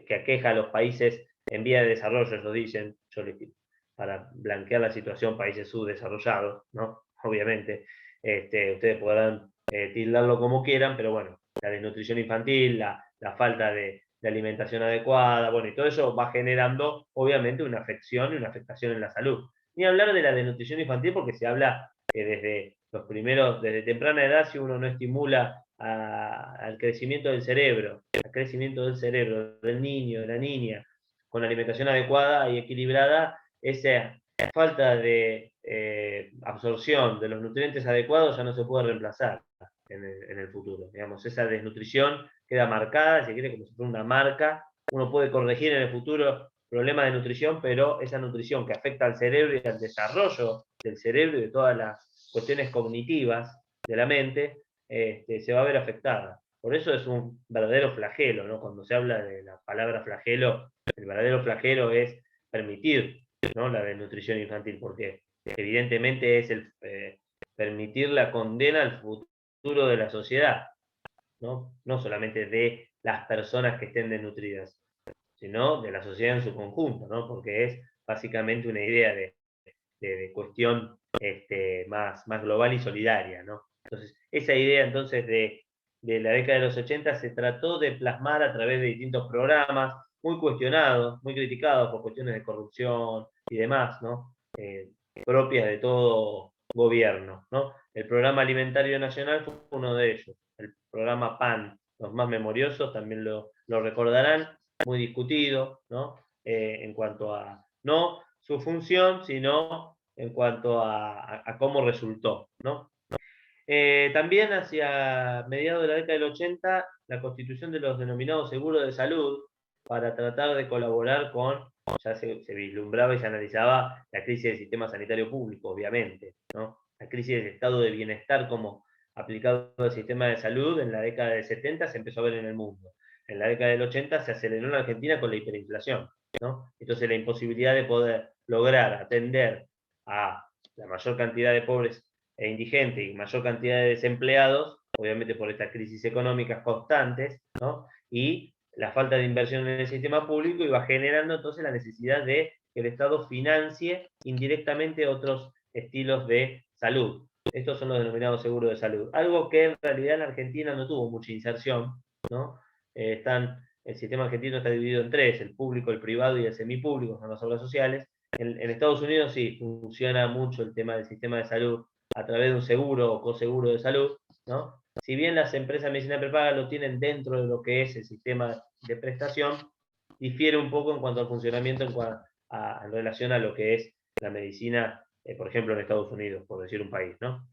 que aqueja a los países en vía de desarrollo, ellos dicen, para blanquear la situación, países subdesarrollados, ¿no? Obviamente, ustedes podrán tildarlo como quieran, pero bueno, la desnutrición infantil, la falta de alimentación adecuada, bueno, y todo eso va generando, obviamente, una afección y una afectación en la salud. Ni hablar de la desnutrición infantil, porque se habla que desde temprana edad, si uno no estimula al crecimiento del cerebro, al crecimiento del cerebro del niño, de la niña, con alimentación adecuada y equilibrada, esa falta de absorción de los nutrientes adecuados ya no se puede reemplazar en el futuro. Digamos, esa desnutrición queda marcada, si quiere, como si fuera una marca. Uno puede corregir en el futuro problemas de nutrición, pero esa nutrición que afecta al cerebro y al desarrollo del cerebro y de todas las cuestiones cognitivas de la mente, se va a ver afectada. Por eso es un verdadero flagelo, ¿no? Cuando se habla de la palabra flagelo, el verdadero flagelo es permitir, ¿no?, la desnutrición infantil, porque evidentemente es permitir la condena al futuro de la sociedad, ¿no? No solamente de las personas que estén desnutridas, sino de la sociedad en su conjunto, ¿no? Porque es básicamente una idea de cuestión más global y solidaria, ¿no? Entonces, esa idea entonces de la década de los 80 se trató de plasmar a través de distintos programas, muy cuestionados, muy criticados por cuestiones de corrupción y demás, ¿no? Propias de todo gobierno, ¿no? El Programa Alimentario Nacional fue uno de ellos, el programa PAN, los más memoriosos también lo recordarán, muy discutido, ¿no? En cuanto a, no su función, sino en cuanto a cómo resultó, ¿no? También hacia mediados de la década del 80, la constitución de los denominados seguros de salud, para tratar de colaborar ya se vislumbraba y se analizaba la crisis del sistema sanitario público, obviamente, ¿no? La crisis del estado de bienestar como aplicado al sistema de salud en la década del 70 se empezó a ver en el mundo. En la década del 80 se aceleró en Argentina con la hiperinflación. ¿no? Entonces la imposibilidad de poder lograr atender a la mayor cantidad de pobres e indigentes y mayor cantidad de desempleados, obviamente por estas crisis económicas constantes, ¿no? Y la falta de inversión en el sistema público iba generando entonces la necesidad de que el Estado financie indirectamente otros estilos de salud. Estos son los denominados seguros de salud. Algo que en realidad en Argentina no tuvo mucha inserción, ¿no? El sistema argentino está dividido en tres: el público, el privado y el semipúblico, son las obras sociales. En Estados Unidos sí funciona mucho el tema del sistema de salud a través de un seguro o coseguro de salud, ¿no? Si bien las empresas de medicina prepaga lo tienen dentro de lo que es el sistema de prestación, difiere un poco en cuanto al funcionamiento en relación a lo que es la medicina, por ejemplo, en Estados Unidos, por decir un país, ¿no?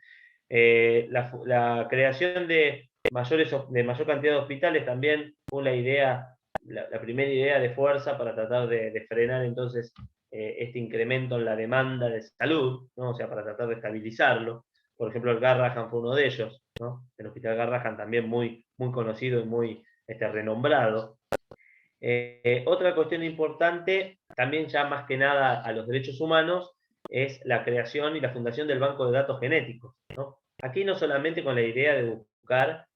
La creación de mayor cantidad de hospitales también fue la primera idea de fuerza para tratar de frenar entonces este incremento en la demanda de salud, ¿no? O sea, para tratar de estabilizarlo. Por ejemplo, el Garrahan fue uno de ellos, ¿no? El Hospital Garrahan también muy conocido y muy renombrado. Otra cuestión importante, también ya más que nada a los derechos humanos, es la creación y la fundación del Banco de Datos Genéticos, ¿no? Aquí no solamente con la idea de buscar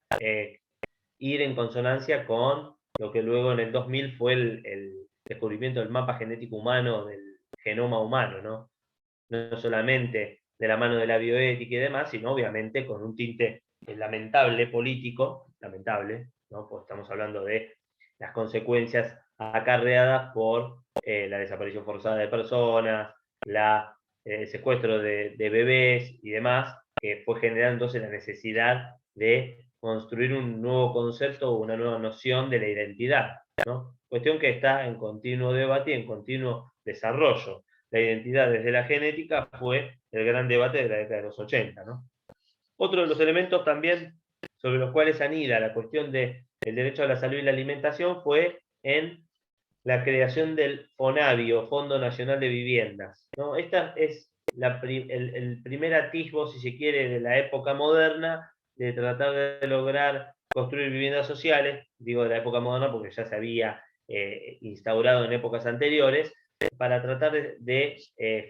ir en consonancia con lo que luego en el 2000 fue el descubrimiento del mapa genético humano, del genoma humano, ¿no? No solamente de la mano de la bioética y demás, sino obviamente con un tinte lamentable político, lamentable, ¿no? Pues estamos hablando de las consecuencias acarreadas por la desaparición forzada de personas, el secuestro de bebés y demás, que fue generando entonces la necesidad de construir un nuevo concepto o una nueva noción de la identidad, ¿no? Cuestión que está en continuo debate y en continuo desarrollo. La identidad desde la genética fue el gran debate de la década de los 80, ¿no? Otro de los elementos también sobre los cuales anida la cuestión del derecho a la salud y la alimentación fue en la creación del FONAVI, o Fondo Nacional de Viviendas, ¿no? Esta es el primer atisbo, si se quiere, de la época moderna, de tratar de lograr construir viviendas sociales, digo de la época moderna porque ya se había instaurado en épocas anteriores, para tratar de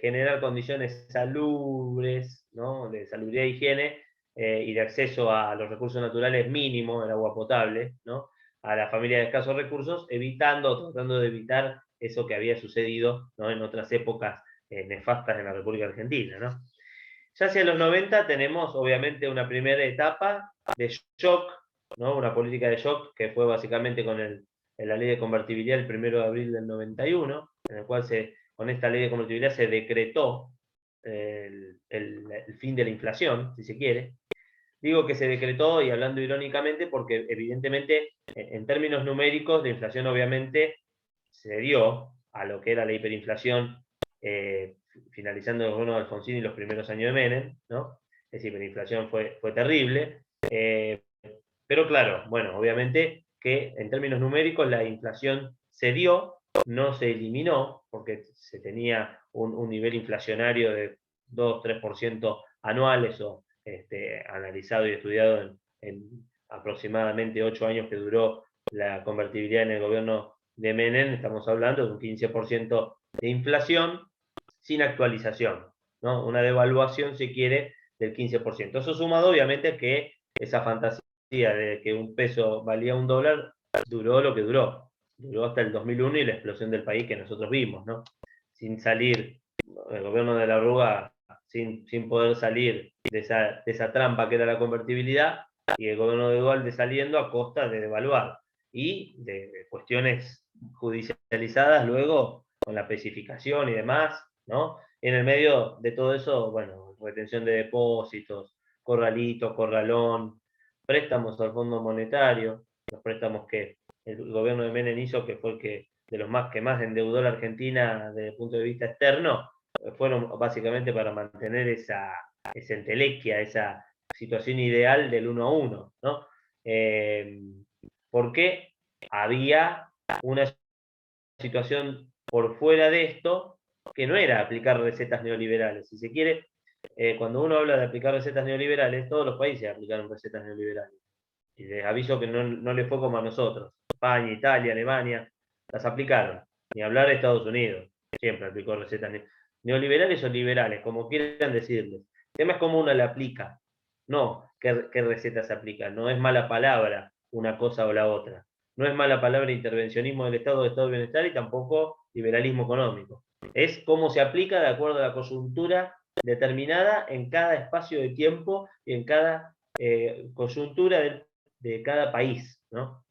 generar condiciones salubres, ¿no? De salubridad e higiene, y de acceso a los recursos naturales mínimos, el agua potable, ¿no? A la familia de escasos recursos, tratando de evitar eso que había sucedido, ¿no? En otras épocas nefastas en la República Argentina, ¿no? Ya hacia los 90 tenemos obviamente una primera etapa de shock, ¿no? Una política de shock que fue básicamente la ley de convertibilidad el 1 de abril del 91, en el cual con esta ley de convertibilidad se decretó el fin de la inflación, si se quiere. Digo que se decretó, y hablando irónicamente, porque evidentemente en términos numéricos la inflación obviamente se dio a lo que era la hiperinflación finalizando el gobierno de Alfonsín y los primeros años de Menem, ¿no? Es decir, la inflación fue terrible, pero claro, bueno, obviamente que en términos numéricos la inflación se dio, no se eliminó, porque se tenía un nivel inflacionario de 2-3% anuales, o analizado y estudiado en aproximadamente 8 años que duró la convertibilidad en el gobierno de Menem. Estamos hablando de un 15% de inflación sin actualización, ¿no? Una devaluación, si quiere, del 15%. Eso sumado, obviamente, que esa fantasía de que un peso valía un dólar duró lo que duró. Duró hasta el 2001 y la explosión del país que nosotros vimos, ¿no? Sin salir, el gobierno de la Rúa, sin poder salir de esa trampa que era la convertibilidad, y el gobierno de Duhalde saliendo a costa de devaluar y de cuestiones judicializadas luego con la especificación y demás, ¿no? En el medio de todo eso, bueno, retención de depósitos, corralito, corralón, préstamos al Fondo Monetario, los préstamos que el gobierno de Menem hizo, que fue el que de los más que más endeudó la Argentina desde el punto de vista externo, fueron básicamente para mantener esa entelequia, esa situación ideal del 1-1, ¿no? Porque había una situación por fuera de esto que no era aplicar recetas neoliberales. Si se quiere, cuando uno habla de aplicar recetas neoliberales, todos los países aplicaron recetas neoliberales. Y les aviso que no le fue como a nosotros. España, Italia, Alemania, las aplicaron. Ni hablar de Estados Unidos, siempre aplicó recetas neoliberales o liberales, como quieran decirles. El tema es cómo uno la aplica, no qué recetas se aplican. No es mala palabra una cosa o la otra. No es mala palabra intervencionismo del Estado de bienestar y tampoco liberalismo económico. Es cómo se aplica de acuerdo a la coyuntura determinada en cada espacio de tiempo y en cada coyuntura de cada país, ¿no?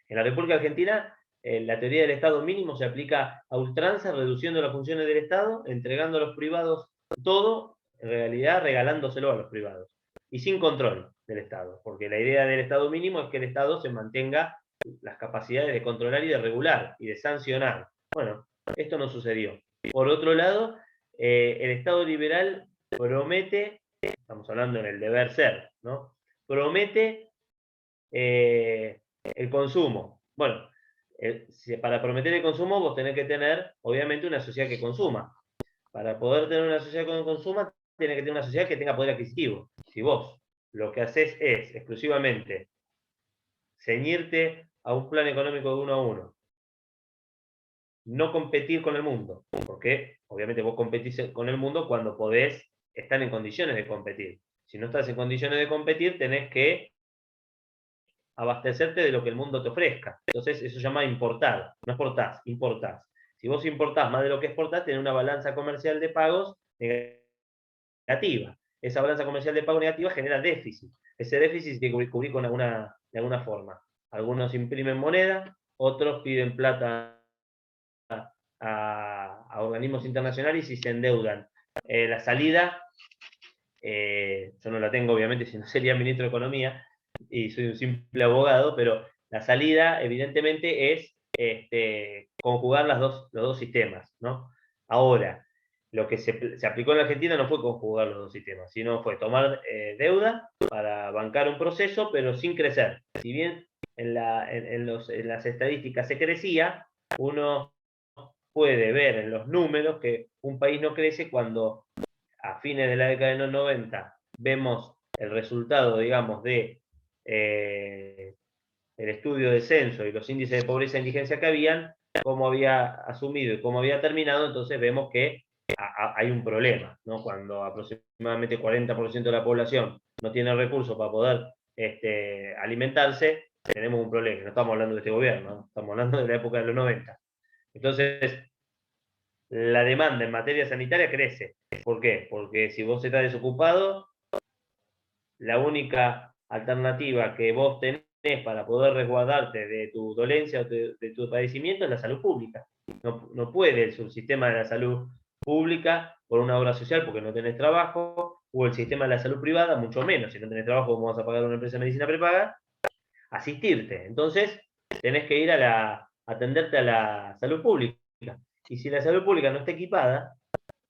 En la República Argentina, la teoría del Estado mínimo se aplica a ultranza, reduciendo las funciones del Estado, entregando a los privados todo, en realidad regalándoselo a los privados, y sin control del Estado, porque la idea del Estado mínimo es que el Estado se mantenga las capacidades de controlar y de regular y de sancionar. Bueno, esto no sucedió. Por otro lado, el Estado liberal promete, estamos hablando en el deber ser, ¿no? Promete el consumo. Bueno, para prometer el consumo vos tenés que tener, obviamente, una sociedad que consuma. Para poder tener una sociedad que consuma, tenés que tener una sociedad que tenga poder adquisitivo. Si vos lo que haces es exclusivamente ceñirte a un plan económico de uno a uno, no competir con el mundo, porque obviamente vos competís con el mundo cuando podés estar en condiciones de competir. Si no estás en condiciones de competir, tenés que abastecerte de lo que el mundo te ofrezca. Entonces, eso se llama importar. No exportás, importás. Si vos importás más de lo que exportás, tenés una balanza comercial de pagos negativa. Esa balanza comercial de pago negativa genera déficit. Ese déficit tiene que cubrir de alguna forma. Algunos imprimen moneda, otros piden plata a organismos internacionales y se endeudan. La salida, yo no la tengo obviamente, si no sería ministro de Economía, y soy un simple abogado, pero la salida evidentemente es conjugar los dos sistemas, ¿no? Ahora, lo que se aplicó en la Argentina no fue conjugar los dos sistemas, sino fue tomar deuda para bancar un proceso, pero sin crecer. Si bien en las estadísticas se crecía, uno puede ver en los números que un país no crece cuando a fines de la década de los 90 vemos el resultado, digamos, de el estudio de censo y los índices de pobreza e indigencia que habían, cómo había asumido y cómo había terminado, entonces vemos que hay un problema, ¿no? Cuando aproximadamente 40% de la población no tiene recursos para poder alimentarse, tenemos un problema. No estamos hablando de este gobierno, ¿no? Estamos hablando de la época de los 90. Entonces, la demanda en materia sanitaria crece. ¿Por qué? Porque si vos estás desocupado, la única alternativa que vos tenés para poder resguardarte de tu dolencia o de tu padecimiento es la salud pública. No puede el subsistema de la salud pública por una obra social porque no tenés trabajo, o el sistema de la salud privada, mucho menos. Si no tenés trabajo, ¿cómo vas a pagar una empresa de medicina prepaga? Asistirte. Entonces, tenés que ir atenderte a la salud pública. Y si la salud pública no está equipada,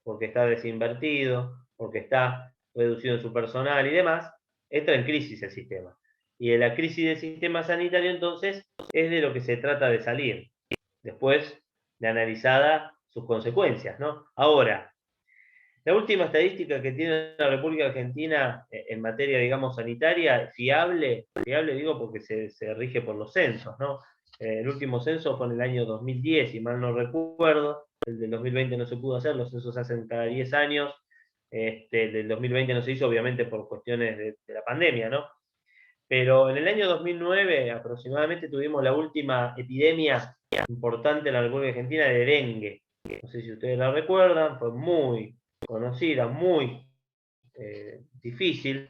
porque está desinvertido, porque está reducido en su personal y demás, entra en crisis el sistema. Y de la crisis del sistema sanitario, entonces, es de lo que se trata de salir, después de analizada sus consecuencias, ¿no? Ahora, la última estadística que tiene la República Argentina en materia, digamos, sanitaria, fiable digo porque se rige por los censos, ¿no? El último censo fue en el año 2010, si mal no recuerdo, el del 2020 no se pudo hacer, los censos se hacen cada 10 años, el del 2020 no se hizo obviamente por cuestiones de la pandemia, ¿no? Pero en el año 2009 aproximadamente tuvimos la última epidemia importante en la República Argentina de dengue. No sé si ustedes la recuerdan, fue muy conocida, muy difícil,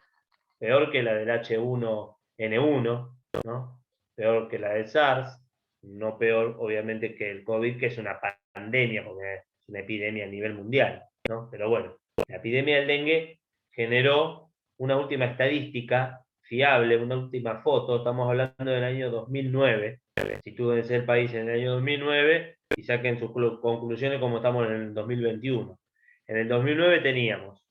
peor que la del H1N1, ¿no? Peor que la del SARS, no peor obviamente que el COVID, que es una pandemia, porque es una epidemia a nivel mundial, ¿no? Pero bueno, la epidemia del dengue generó una última estadística fiable, una última foto, estamos hablando del año 2009, sitúense el país en el año 2009 y saquen sus conclusiones como estamos en el 2021. En el 2009 teníamos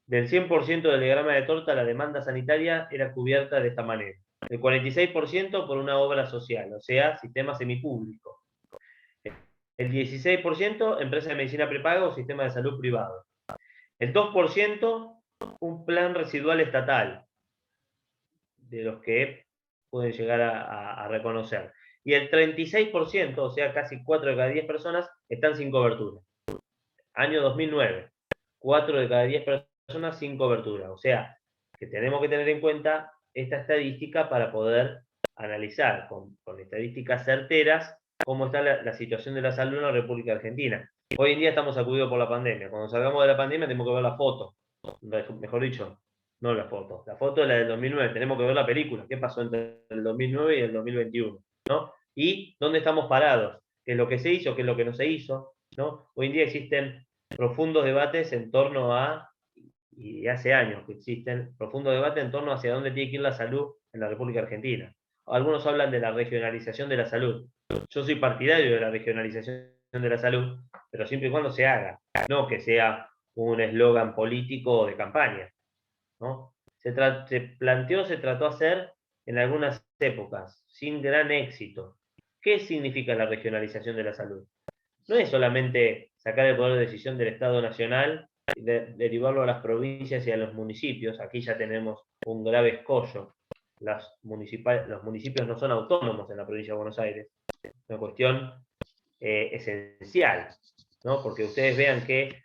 del 100% del diagrama de torta, la demanda sanitaria era cubierta de esta manera. El 46% por una obra social, o sea, sistema semipúblico. El 16% empresa de medicina prepaga o sistema de salud privado. El 2% un plan residual estatal, de los que pueden llegar a reconocer. y el 36%, o sea, casi 4 de cada 10 personas, están sin cobertura. Año 2009, 4 de cada 10 personas sin cobertura. O sea, que tenemos que tener en cuenta esta estadística para poder analizar con estadísticas certeras cómo está la situación de la salud en la República Argentina. Hoy en día estamos sacudidos por la pandemia. Cuando salgamos de la pandemia tenemos que ver la foto. Mejor dicho, no la foto. La foto es la del 2009. Tenemos que ver la película. ¿Qué pasó entre el 2009 y el 2021? ¿No? Y dónde estamos parados. ¿Qué es lo que se hizo? ¿Qué es lo que no se hizo? ¿No? Hoy en día existen profundos debates en torno a, y hace años que existen profundos debates en torno hacia dónde tiene que ir la salud en la República Argentina. Algunos hablan de la regionalización de la salud. Yo soy partidario de la regionalización de la salud, pero siempre y cuando se haga, no que sea un eslogan político o de campaña, ¿no? Se planteó, se trató de hacer en algunas épocas, sin gran éxito. ¿Qué significa la regionalización de la salud? No es solamente sacar el poder de decisión del Estado Nacional y derivarlo a las provincias y a los municipios. Aquí ya tenemos un grave escollo. Los municipios no son autónomos en la provincia de Buenos Aires. Es una cuestión esencial, ¿no? Porque ustedes vean que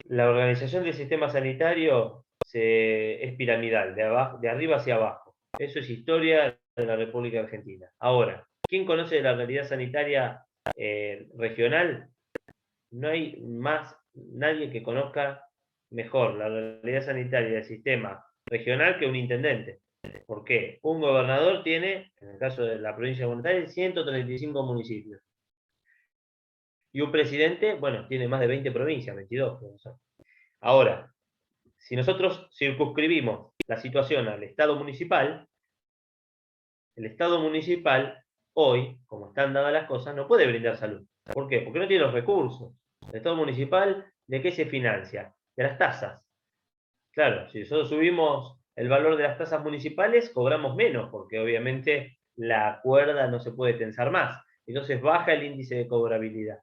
la organización del sistema sanitario es piramidal, de arriba hacia abajo. Eso es historia de la República Argentina. Ahora, ¿quién conoce la realidad sanitaria regional? No hay más nadie que conozca mejor la realidad sanitaria del sistema regional que un intendente. ¿Por qué? Un gobernador tiene, en el caso de la provincia de Buenos Aires, 135 municipios. Y un presidente, bueno, tiene más de 20 provincias, 22. Ahora, si nosotros circunscribimos la situación al Estado municipal, el Estado municipal hoy, como están dadas las cosas, no puede brindar salud. ¿Por qué? Porque no tiene los recursos. El Estado municipal, ¿de qué se financia? De las tasas. Claro, si nosotros subimos el valor de las tasas municipales, cobramos menos, porque obviamente la cuerda no se puede tensar más. Entonces baja el índice de cobrabilidad.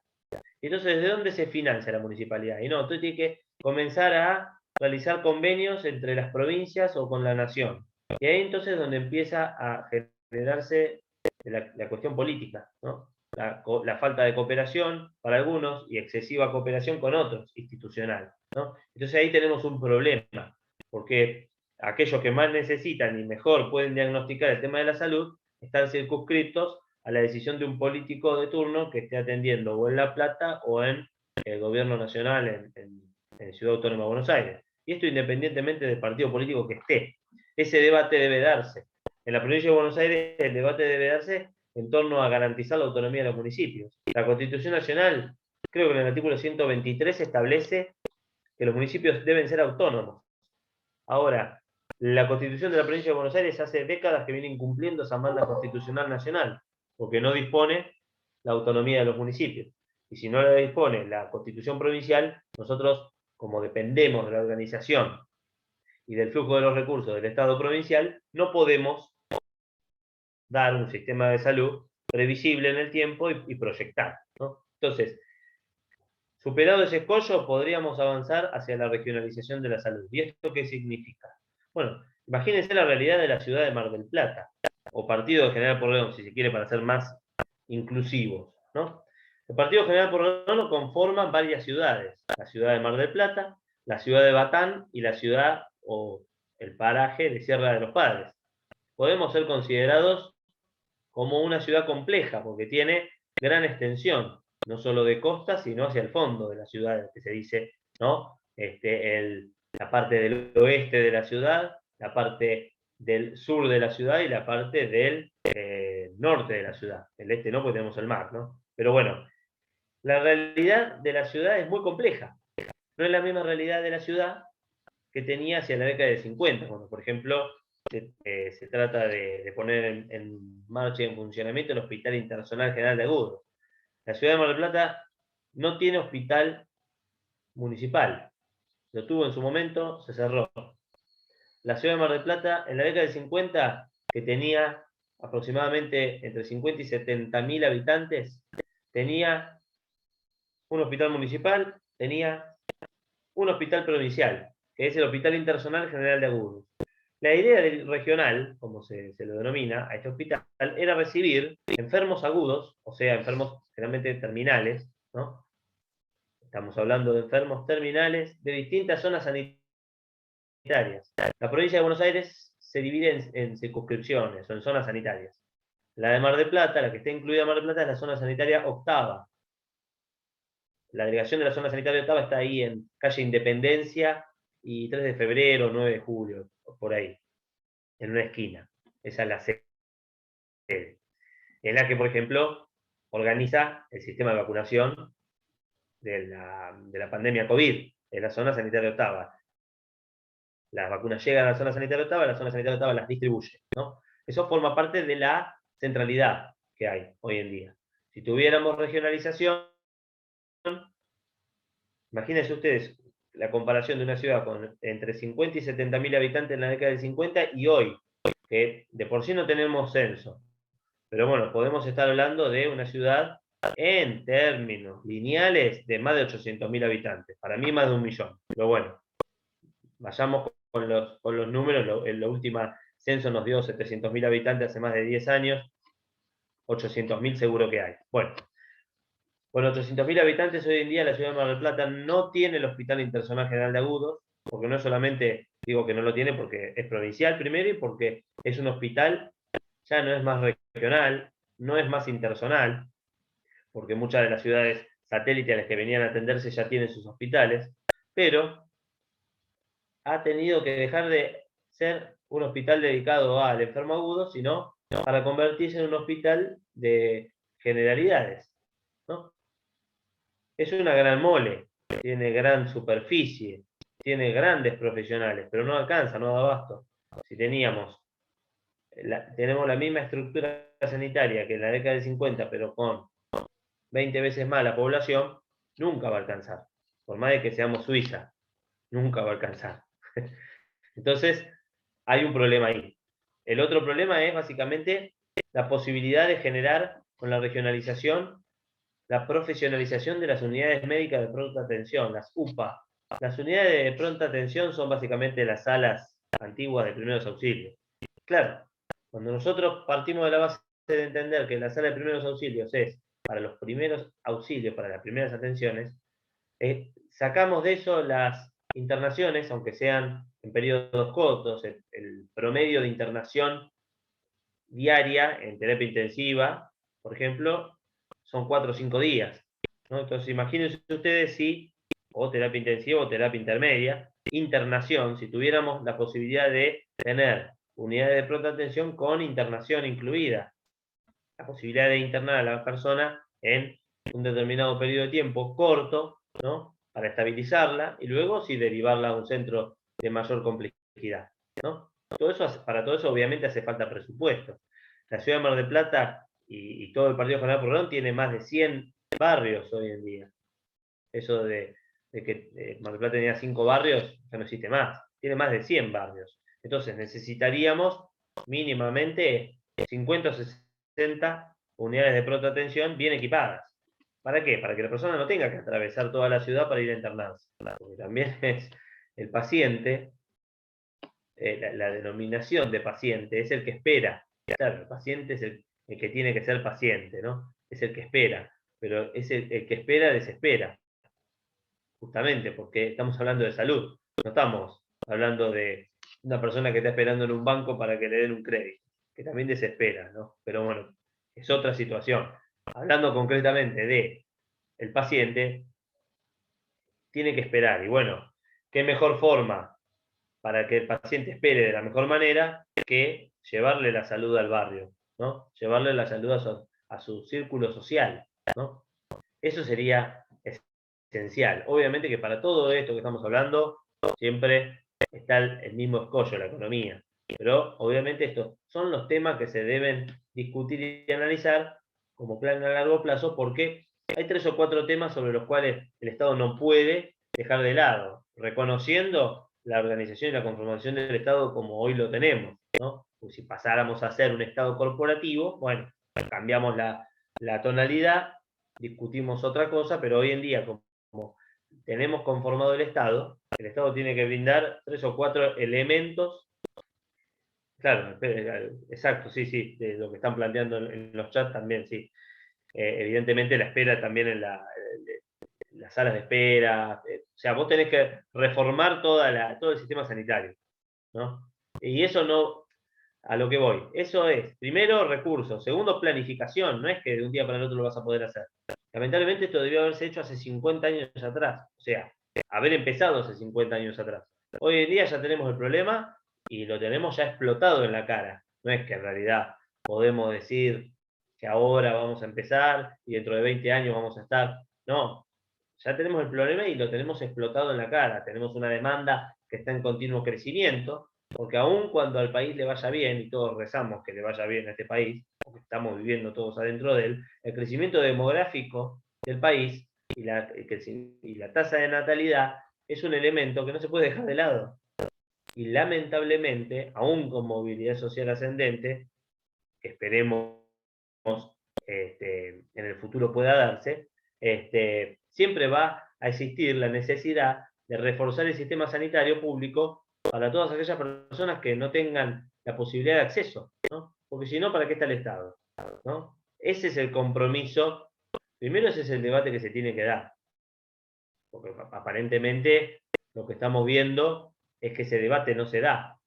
Entonces, ¿de dónde se financia la municipalidad? Y no, entonces tiene que comenzar a realizar convenios entre las provincias o con la nación. Y ahí entonces es donde empieza a generarse la cuestión política, ¿no? La falta de cooperación para algunos y excesiva cooperación con otros, institucional, ¿no? Entonces ahí tenemos un problema, porque aquellos que más necesitan y mejor pueden diagnosticar el tema de la salud están circunscritos a la decisión de un político de turno que esté atendiendo o en La Plata o en el gobierno nacional en Ciudad Autónoma de Buenos Aires. Y esto independientemente del partido político que esté. Ese debate debe darse. En la provincia de Buenos Aires el debate debe darse en torno a garantizar la autonomía de los municipios. La Constitución Nacional, creo que en el artículo 123 establece que los municipios deben ser autónomos. Ahora, la Constitución de la provincia de Buenos Aires hace décadas que viene incumpliendo esa manda constitucional nacional, porque no dispone la autonomía de los municipios. Y si no la dispone la Constitución provincial, nosotros, como dependemos de la organización y del flujo de los recursos del Estado provincial, no podemos dar un sistema de salud previsible en el tiempo y proyectar, ¿no? Entonces, superado ese escollo, podríamos avanzar hacia la regionalización de la salud. ¿Y esto qué significa? Bueno, imagínense la realidad de la ciudad de Mar del Plata, o Partido de General Porredón, si se quiere, para ser más inclusivos, ¿no? El Partido General Porredón lo conforman varias ciudades, la ciudad de Mar del Plata, la ciudad de Batán y la ciudad o el paraje de Sierra de los Padres. Podemos ser considerados como una ciudad compleja, porque tiene gran extensión, no solo de costa, sino hacia el fondo de la ciudad, que se dice, ¿no? La parte del oeste de la ciudad, la parte del sur de la ciudad y la parte del norte de la ciudad. El este no, porque tenemos el mar, ¿no? Pero bueno, la realidad de la ciudad es muy compleja. No es la misma realidad de la ciudad que tenía hacia la década de 50, cuando, por ejemplo, se trata de poner en marcha y en funcionamiento el Hospital Internacional General de Agudos. La ciudad de Mar del Plata no tiene hospital municipal. Lo tuvo en su momento, se cerró. La ciudad de Mar del Plata, en la década de 50, que tenía aproximadamente entre 50 y 70 mil habitantes, tenía un hospital municipal, tenía un hospital provincial, que es el Hospital Internacional General de Agudos. La idea del regional, como se lo denomina a este hospital, era recibir enfermos agudos, o sea, enfermos generalmente terminales, ¿no? Estamos hablando de enfermos terminales de distintas zonas sanitarias. La provincia de Buenos Aires se divide en circunscripciones o en zonas sanitarias. La de Mar del Plata, la que está incluida en Mar del Plata, es la zona sanitaria octava. La delegación de la zona sanitaria octava está ahí en calle Independencia y 3 de febrero, 9 de julio, por ahí, en una esquina. Esa es la sede. En la que, por ejemplo, organiza el sistema de vacunación de la pandemia COVID, en la zona sanitaria octava. Las vacunas llegan a la zona sanitaria octava, la zona sanitaria octava las distribuye, ¿no? Eso forma parte de la centralidad que hay hoy en día. Si tuviéramos regionalización, imagínense ustedes la comparación de una ciudad con entre 50 y 70.000 habitantes en la década del 50 y hoy, que de por sí no tenemos censo. Pero bueno, podemos estar hablando de una ciudad en términos lineales de más de 800.000 habitantes. Para mí más de 1.000.000. Pero bueno, vayamos con los números. La última censo nos dio 700.000 habitantes hace más de 10 años. 800.000 seguro que hay. Bueno, con 800.000 habitantes hoy en día la ciudad de Mar del Plata no tiene el Hospital Internacional General de Agudos, porque no solamente digo que no lo tiene porque es provincial primero y porque es un hospital, ya no es más regional, no es más interzonal, porque muchas de las ciudades satélites a las que venían a atenderse ya tienen sus hospitales, pero ha tenido que dejar de ser un hospital dedicado al enfermo agudo, sino para convertirse en un hospital de generalidades, ¿no? Es una gran mole, tiene gran superficie, tiene grandes profesionales, pero no alcanza, no da abasto. Si tenemos la misma estructura sanitaria que en la década del 50, pero con 20 veces más la población, nunca va a alcanzar. Por más de que seamos Suiza, nunca va a alcanzar. Entonces, hay un problema ahí. El otro problema es básicamente la posibilidad de generar con la regionalización la profesionalización de las unidades médicas de pronta atención, las UPA. Las unidades de pronta atención son básicamente las salas antiguas de primeros auxilios. Claro, cuando nosotros partimos de la base de entender que la sala de primeros auxilios es para los primeros auxilios, para las primeras atenciones, sacamos de eso las internaciones, aunque sean en periodos cortos. El promedio de internación diaria en terapia intensiva, por ejemplo, son 4 o 5 días, ¿no? Entonces imagínense ustedes si, o terapia intensiva o terapia intermedia, internación, si tuviéramos la posibilidad de tener unidades de pronta atención con internación incluida, la posibilidad de internar a la persona en un determinado periodo de tiempo corto, ¿no? Para estabilizarla y luego sí derivarla a un centro de mayor complejidad, ¿no? Para todo eso obviamente hace falta presupuesto. La ciudad de Mar del Plata y todo el Partido General Pueyrredón tiene más de 100 barrios hoy en día. Eso de que Mar del Plata tenía 5 barrios ya no existe más. Tiene más de 100 barrios. Entonces necesitaríamos mínimamente 50 o 60 unidades de pronta atención bien equipadas. ¿Para qué? Para que la persona no tenga que atravesar toda la ciudad para ir a internarse. Porque también es el paciente, la denominación de paciente es el que espera. Claro, el paciente es el que tiene que ser paciente, ¿no? Es el que espera, pero es el que espera desespera, justamente porque estamos hablando de salud, no estamos hablando de una persona que está esperando en un banco para que le den un crédito, que también desespera, ¿no? Pero bueno, es otra situación. Hablando concretamente de el paciente, tiene que esperar, y bueno, ¿qué mejor forma para que el paciente espere de la mejor manera que llevarle la salud al barrio, ¿no? Llevarle la salud a su círculo social, ¿no? Eso sería esencial. Obviamente que para todo esto que estamos hablando, siempre está el mismo escollo, la economía. Pero obviamente estos son los temas que se deben discutir y analizar como plan a largo plazo, porque hay 3 o 4 temas sobre los cuales el Estado no puede dejar de lado, reconociendo la organización y la conformación del Estado como hoy lo tenemos, ¿no? Pues si pasáramos a ser un Estado corporativo, bueno, cambiamos la tonalidad, discutimos otra cosa, pero hoy en día, como tenemos conformado el Estado tiene que brindar 3 o 4 elementos Claro, exacto, sí, sí, de lo que están planteando en los chats también, sí. Evidentemente la espera también en las salas de espera, o sea, vos tenés que reformar todo el sistema sanitario, ¿no? Y eso no, a lo que voy, eso es, primero, recursos, segundo, planificación, no es que de un día para el otro lo vas a poder hacer. Lamentablemente esto debió haberse hecho hace 50 años atrás, o sea, haber empezado hace 50 años atrás. Hoy en día ya tenemos el problema y lo tenemos ya explotado en la cara. No es que en realidad podemos decir que ahora vamos a empezar y dentro de 20 años vamos a estar. No, ya tenemos el problema y lo tenemos explotado en la cara. Tenemos una demanda que está en continuo crecimiento, porque aun cuando al país le vaya bien, y todos rezamos que le vaya bien a este país, porque estamos viviendo todos adentro de él, el crecimiento demográfico del país y la tasa de natalidad es un elemento que no se puede dejar de lado. Y lamentablemente, aún con movilidad social ascendente, que esperemos en el futuro pueda darse, siempre va a existir la necesidad de reforzar el sistema sanitario público para todas aquellas personas que no tengan la posibilidad de acceso, ¿no? Porque si no, ¿para qué está el Estado? ¿No? Ese es el compromiso, primero ese es el debate que se tiene que dar, porque aparentemente lo que estamos viendo es que ese debate no se da.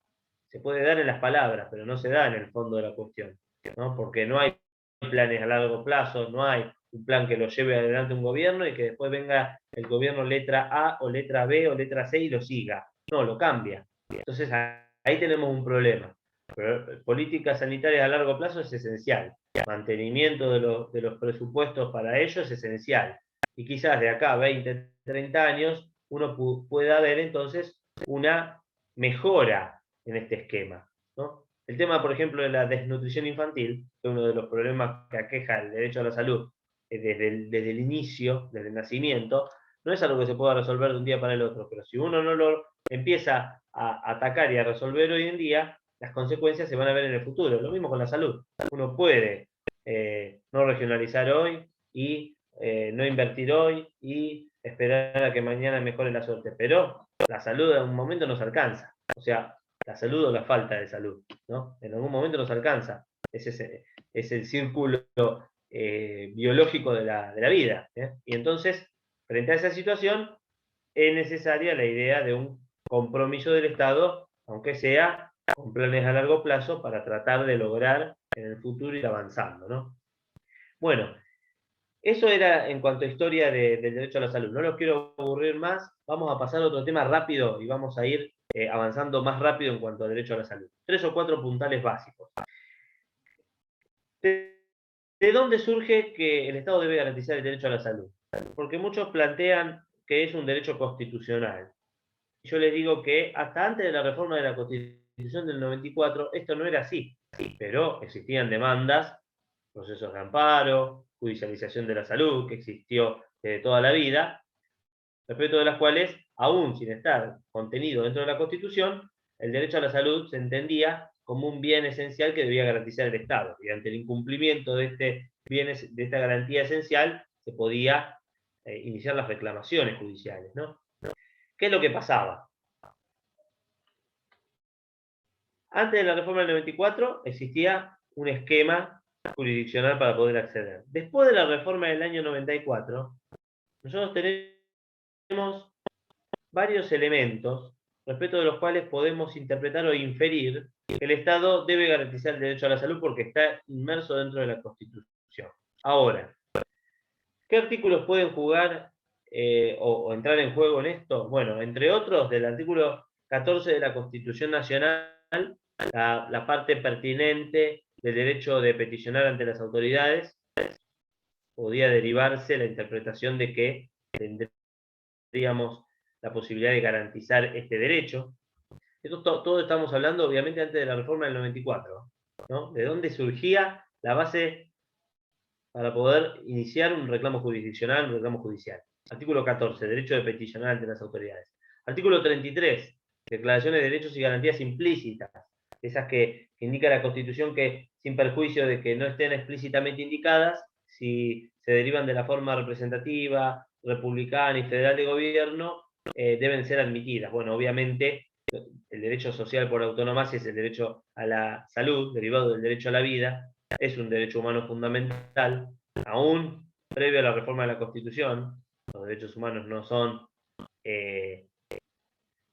Se puede dar en las palabras, pero no se da en el fondo de la cuestión, ¿no? Porque no hay planes a largo plazo, no hay un plan que lo lleve adelante un gobierno y que después venga el gobierno letra A o letra B o letra C y lo siga. No, lo cambia. Entonces ahí tenemos un problema. Pero políticas sanitarias a largo plazo es esencial. Mantenimiento de los presupuestos para ello es esencial. Y quizás de acá a 20, 30 años uno pueda ver entonces una mejora en este esquema, ¿no? El tema, por ejemplo, de la desnutrición infantil, que es uno de los problemas que aqueja el derecho a la salud desde el inicio, desde el nacimiento, no es algo que se pueda resolver de un día para el otro, pero si uno no lo empieza a atacar y a resolver hoy en día, las consecuencias se van a ver en el futuro. Lo mismo con la salud. Uno puede no regionalizar hoy y no invertir hoy y esperar a que mañana mejore la suerte, pero la salud en un momento nos alcanza. O sea, la salud o la falta de salud, ¿no? En algún momento nos alcanza. Es el círculo biológico de la vida. Y entonces, frente a esa situación, es necesaria la idea de un compromiso del Estado, aunque sea con planes a largo plazo, para tratar de lograr en el futuro ir avanzando, ¿no? Bueno, eso era en cuanto a historia del derecho a la salud. No los quiero aburrir más. Vamos a pasar a otro tema rápido y vamos a ir avanzando más rápido en cuanto al derecho a la salud. 3 o 4 puntales básicos. ¿De dónde surge que el Estado debe garantizar el derecho a la salud? Porque muchos plantean que es un derecho constitucional. Yo les digo que hasta antes de la reforma de la Constitución del 94, esto no era así. Pero existían demandas, procesos de amparo, judicialización de la salud, que existió desde toda la vida, respecto de las cuales, aún sin estar contenido dentro de la Constitución, el derecho a la salud se entendía como un bien esencial que debía garantizar el Estado. Y ante el incumplimiento de este bien, de esta garantía esencial, se podía iniciar las reclamaciones judiciales, ¿no? ¿Qué es lo que pasaba? Antes de la reforma del 94 existía un esquema jurisdiccional para poder acceder. Después de la reforma del año 94, nosotros tenemos varios elementos respecto de los cuales podemos interpretar o inferir que el Estado debe garantizar el derecho a la salud porque está inmerso dentro de la Constitución. Ahora, ¿qué artículos pueden jugar o entrar en juego en esto? Bueno, entre otros, del artículo 14 de la Constitución Nacional, la parte pertinente del derecho de peticionar ante las autoridades, podía derivarse la interpretación de que tendríamos la posibilidad de garantizar este derecho. Esto todo estamos hablando, obviamente, antes de la reforma del 94, ¿no? De dónde surgía la base para poder iniciar un reclamo jurisdiccional, un reclamo judicial. Artículo 14, derecho de peticionar ante las autoridades. Artículo 33, declaraciones de derechos y garantías implícitas, esas que indica la Constitución que, sin perjuicio de que no estén explícitamente indicadas, si se derivan de la forma representativa, republicana y federal de gobierno, deben ser admitidas. Bueno, obviamente el derecho social por autonomía es el derecho a la salud, derivado del derecho a la vida, es un derecho humano fundamental, aún previo a la reforma de la Constitución. Los derechos humanos no son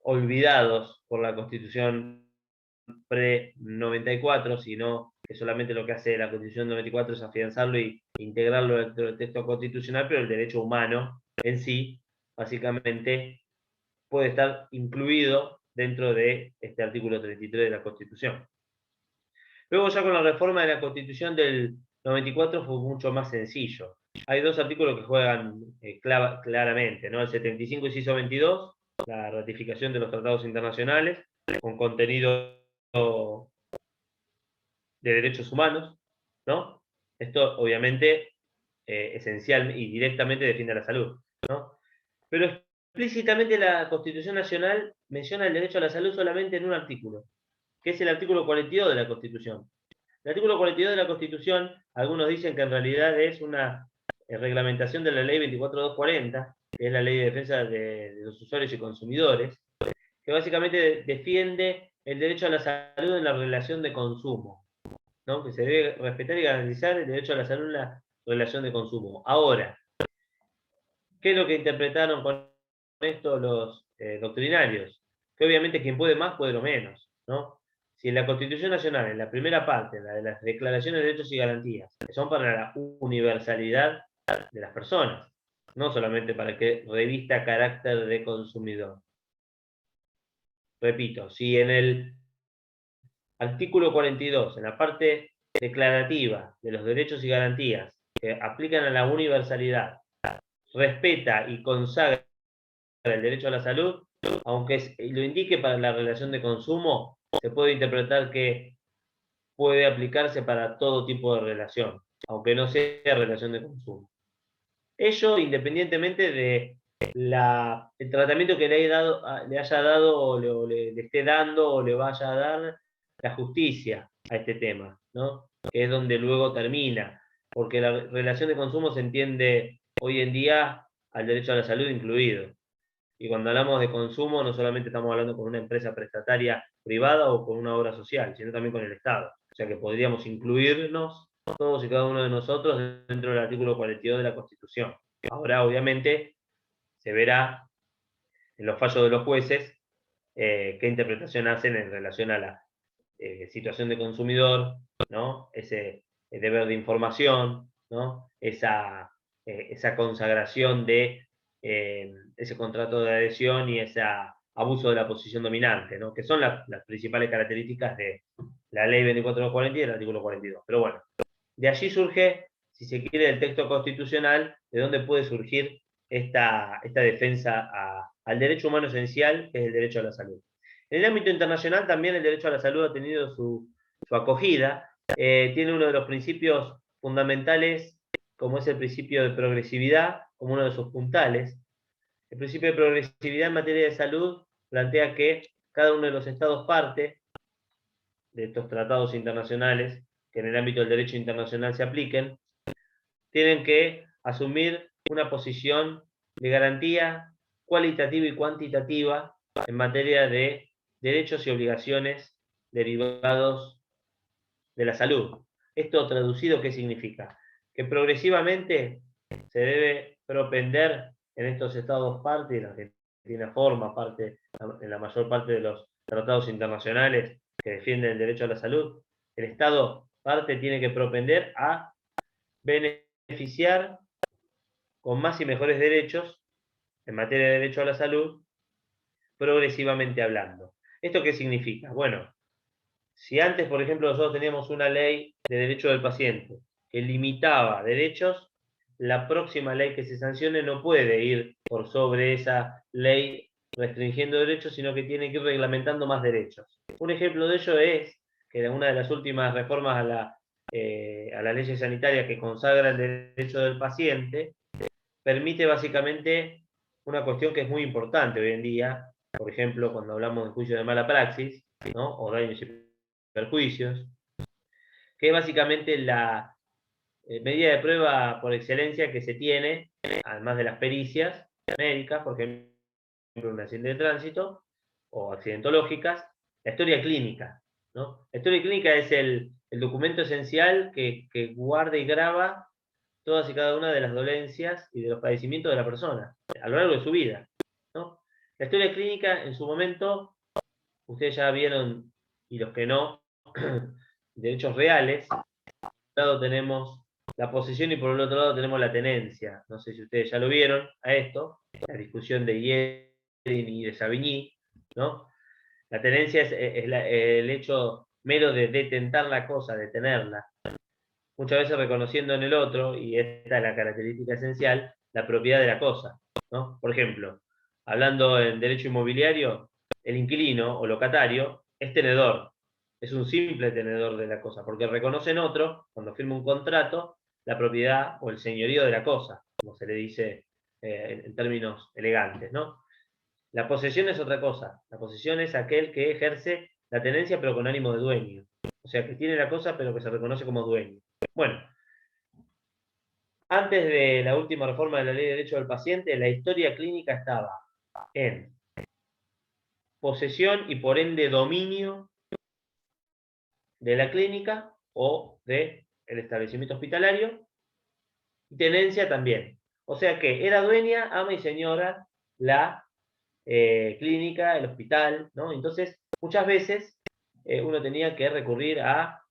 olvidados por la Constitución pre-94, sino que solamente lo que hace la Constitución 94 es afianzarlo e integrarlo dentro del texto constitucional, pero el derecho humano en sí, básicamente, puede estar incluido dentro de este artículo 33 de la Constitución. Luego ya con la reforma de la Constitución del 94 fue mucho más sencillo. Hay dos artículos que juegan claramente, ¿no? El 75 inciso 22, la ratificación de los tratados internacionales, con contenido de derechos humanos, ¿no? Esto obviamente esencial y directamente defiende la salud, ¿no? Pero explícitamente la Constitución Nacional menciona el derecho a la salud solamente en un artículo, que es el artículo 42 de la Constitución. El artículo 42 de la Constitución, algunos dicen que en realidad es una reglamentación de la ley 24240, que es la ley de defensa de los usuarios y consumidores, que básicamente defiende el derecho a la salud en la relación de consumo, ¿no? Que se debe respetar y garantizar el derecho a la salud en la relación de consumo. Ahora, ¿qué es lo que interpretaron con esto los doctrinarios? Que obviamente quien puede más puede lo menos, ¿no? Si en la Constitución Nacional, en la primera parte, la de las declaraciones de derechos y garantías, que son para la universalidad de las personas, no solamente para que revista carácter de consumidor. Repito, si en el artículo 42, en la parte declarativa de los derechos y garantías que aplican a la universalidad, respeta y consagra el derecho a la salud, aunque lo indique para la relación de consumo, se puede interpretar que puede aplicarse para todo tipo de relación, aunque no sea relación de consumo. Ello independientemente de el tratamiento que le haya dado o le esté dando o le vaya a dar la justicia a este tema, ¿no? Que es donde luego termina, porque la relación de consumo se entiende hoy en día al derecho a la salud incluido. Y cuando hablamos de consumo, no solamente estamos hablando con una empresa prestataria privada o con una obra social, sino también con el Estado. O sea que podríamos incluirnos todos y cada uno de nosotros dentro del artículo 42 de la Constitución. Ahora, obviamente, se verá en los fallos de los jueces qué interpretación hacen en relación a la situación de consumidor, ¿no? Ese deber de información, ¿no? Esa consagración de ese contrato de adhesión y ese abuso de la posición dominante, ¿no? Que son las principales características de la ley 2440 y del artículo 42. Pero bueno, de allí surge, si se quiere, el texto constitucional, de dónde puede surgir esta defensa al derecho humano esencial, que es el derecho a la salud. En el ámbito internacional también el derecho a la salud ha tenido su acogida. Tiene uno de los principios fundamentales, como es el principio de progresividad, como uno de sus puntales. El principio de progresividad en materia de salud plantea que cada uno de los estados parte de estos tratados internacionales que en el ámbito del derecho internacional se apliquen, tienen que asumir una posición de garantía cualitativa y cuantitativa en materia de derechos y obligaciones derivados de la salud. Esto traducido, ¿qué significa? Que progresivamente se debe propender en estos estados parte, y la Argentina forma parte, en la mayor parte de los tratados internacionales que defienden el derecho a la salud, el Estado parte tiene que propender a beneficiar con más y mejores derechos en materia de derecho a la salud, progresivamente hablando. ¿Esto qué significa? Bueno, si antes, por ejemplo, nosotros teníamos una ley de derecho del paciente que limitaba derechos, la próxima ley que se sancione no puede ir por sobre esa ley restringiendo derechos, sino que tiene que ir reglamentando más derechos. Un ejemplo de ello es que una de las últimas reformas a la ley sanitaria que consagra el derecho del paciente permite básicamente una cuestión que es muy importante hoy en día, por ejemplo, cuando hablamos de juicio de mala praxis, ¿no? O daños y perjuicios, que es básicamente la medida de prueba por excelencia que se tiene, además de las pericias médicas, por ejemplo, un accidente de tránsito, o accidentológicas, la historia clínica, ¿no? La historia clínica es el documento esencial que guarda y graba todas y cada una de las dolencias y de los padecimientos de la persona a lo largo de su vida, ¿no? La historia clínica, en su momento, ustedes ya vieron, y los que no, derechos reales. Por un lado tenemos la posesión y por el otro lado tenemos la tenencia. No sé si ustedes ya lo vieron a esto, la discusión de Guerin y de Savigny, ¿no? La tenencia es el hecho mero de detentar la cosa, de tenerla. Muchas veces reconociendo en el otro, y esta es la característica esencial, la propiedad de la cosa, ¿no? Por ejemplo, hablando en derecho inmobiliario, el inquilino o locatario es tenedor, es un simple tenedor de la cosa, porque reconoce en otro, cuando firma un contrato, la propiedad o el señorío de la cosa, como se le dice en términos elegantes, ¿no? La posesión es otra cosa. La posesión es aquel que ejerce la tenencia pero con ánimo de dueño. O sea, que tiene la cosa pero que se reconoce como dueño. Bueno, antes de la última reforma de la Ley de Derecho del Paciente, la historia clínica estaba en posesión y por ende dominio de la clínica o del establecimiento hospitalario, y tenencia también. O sea que era dueña, ama y señora la clínica, el hospital, ¿no? Entonces, muchas veces uno tenía que recurrir a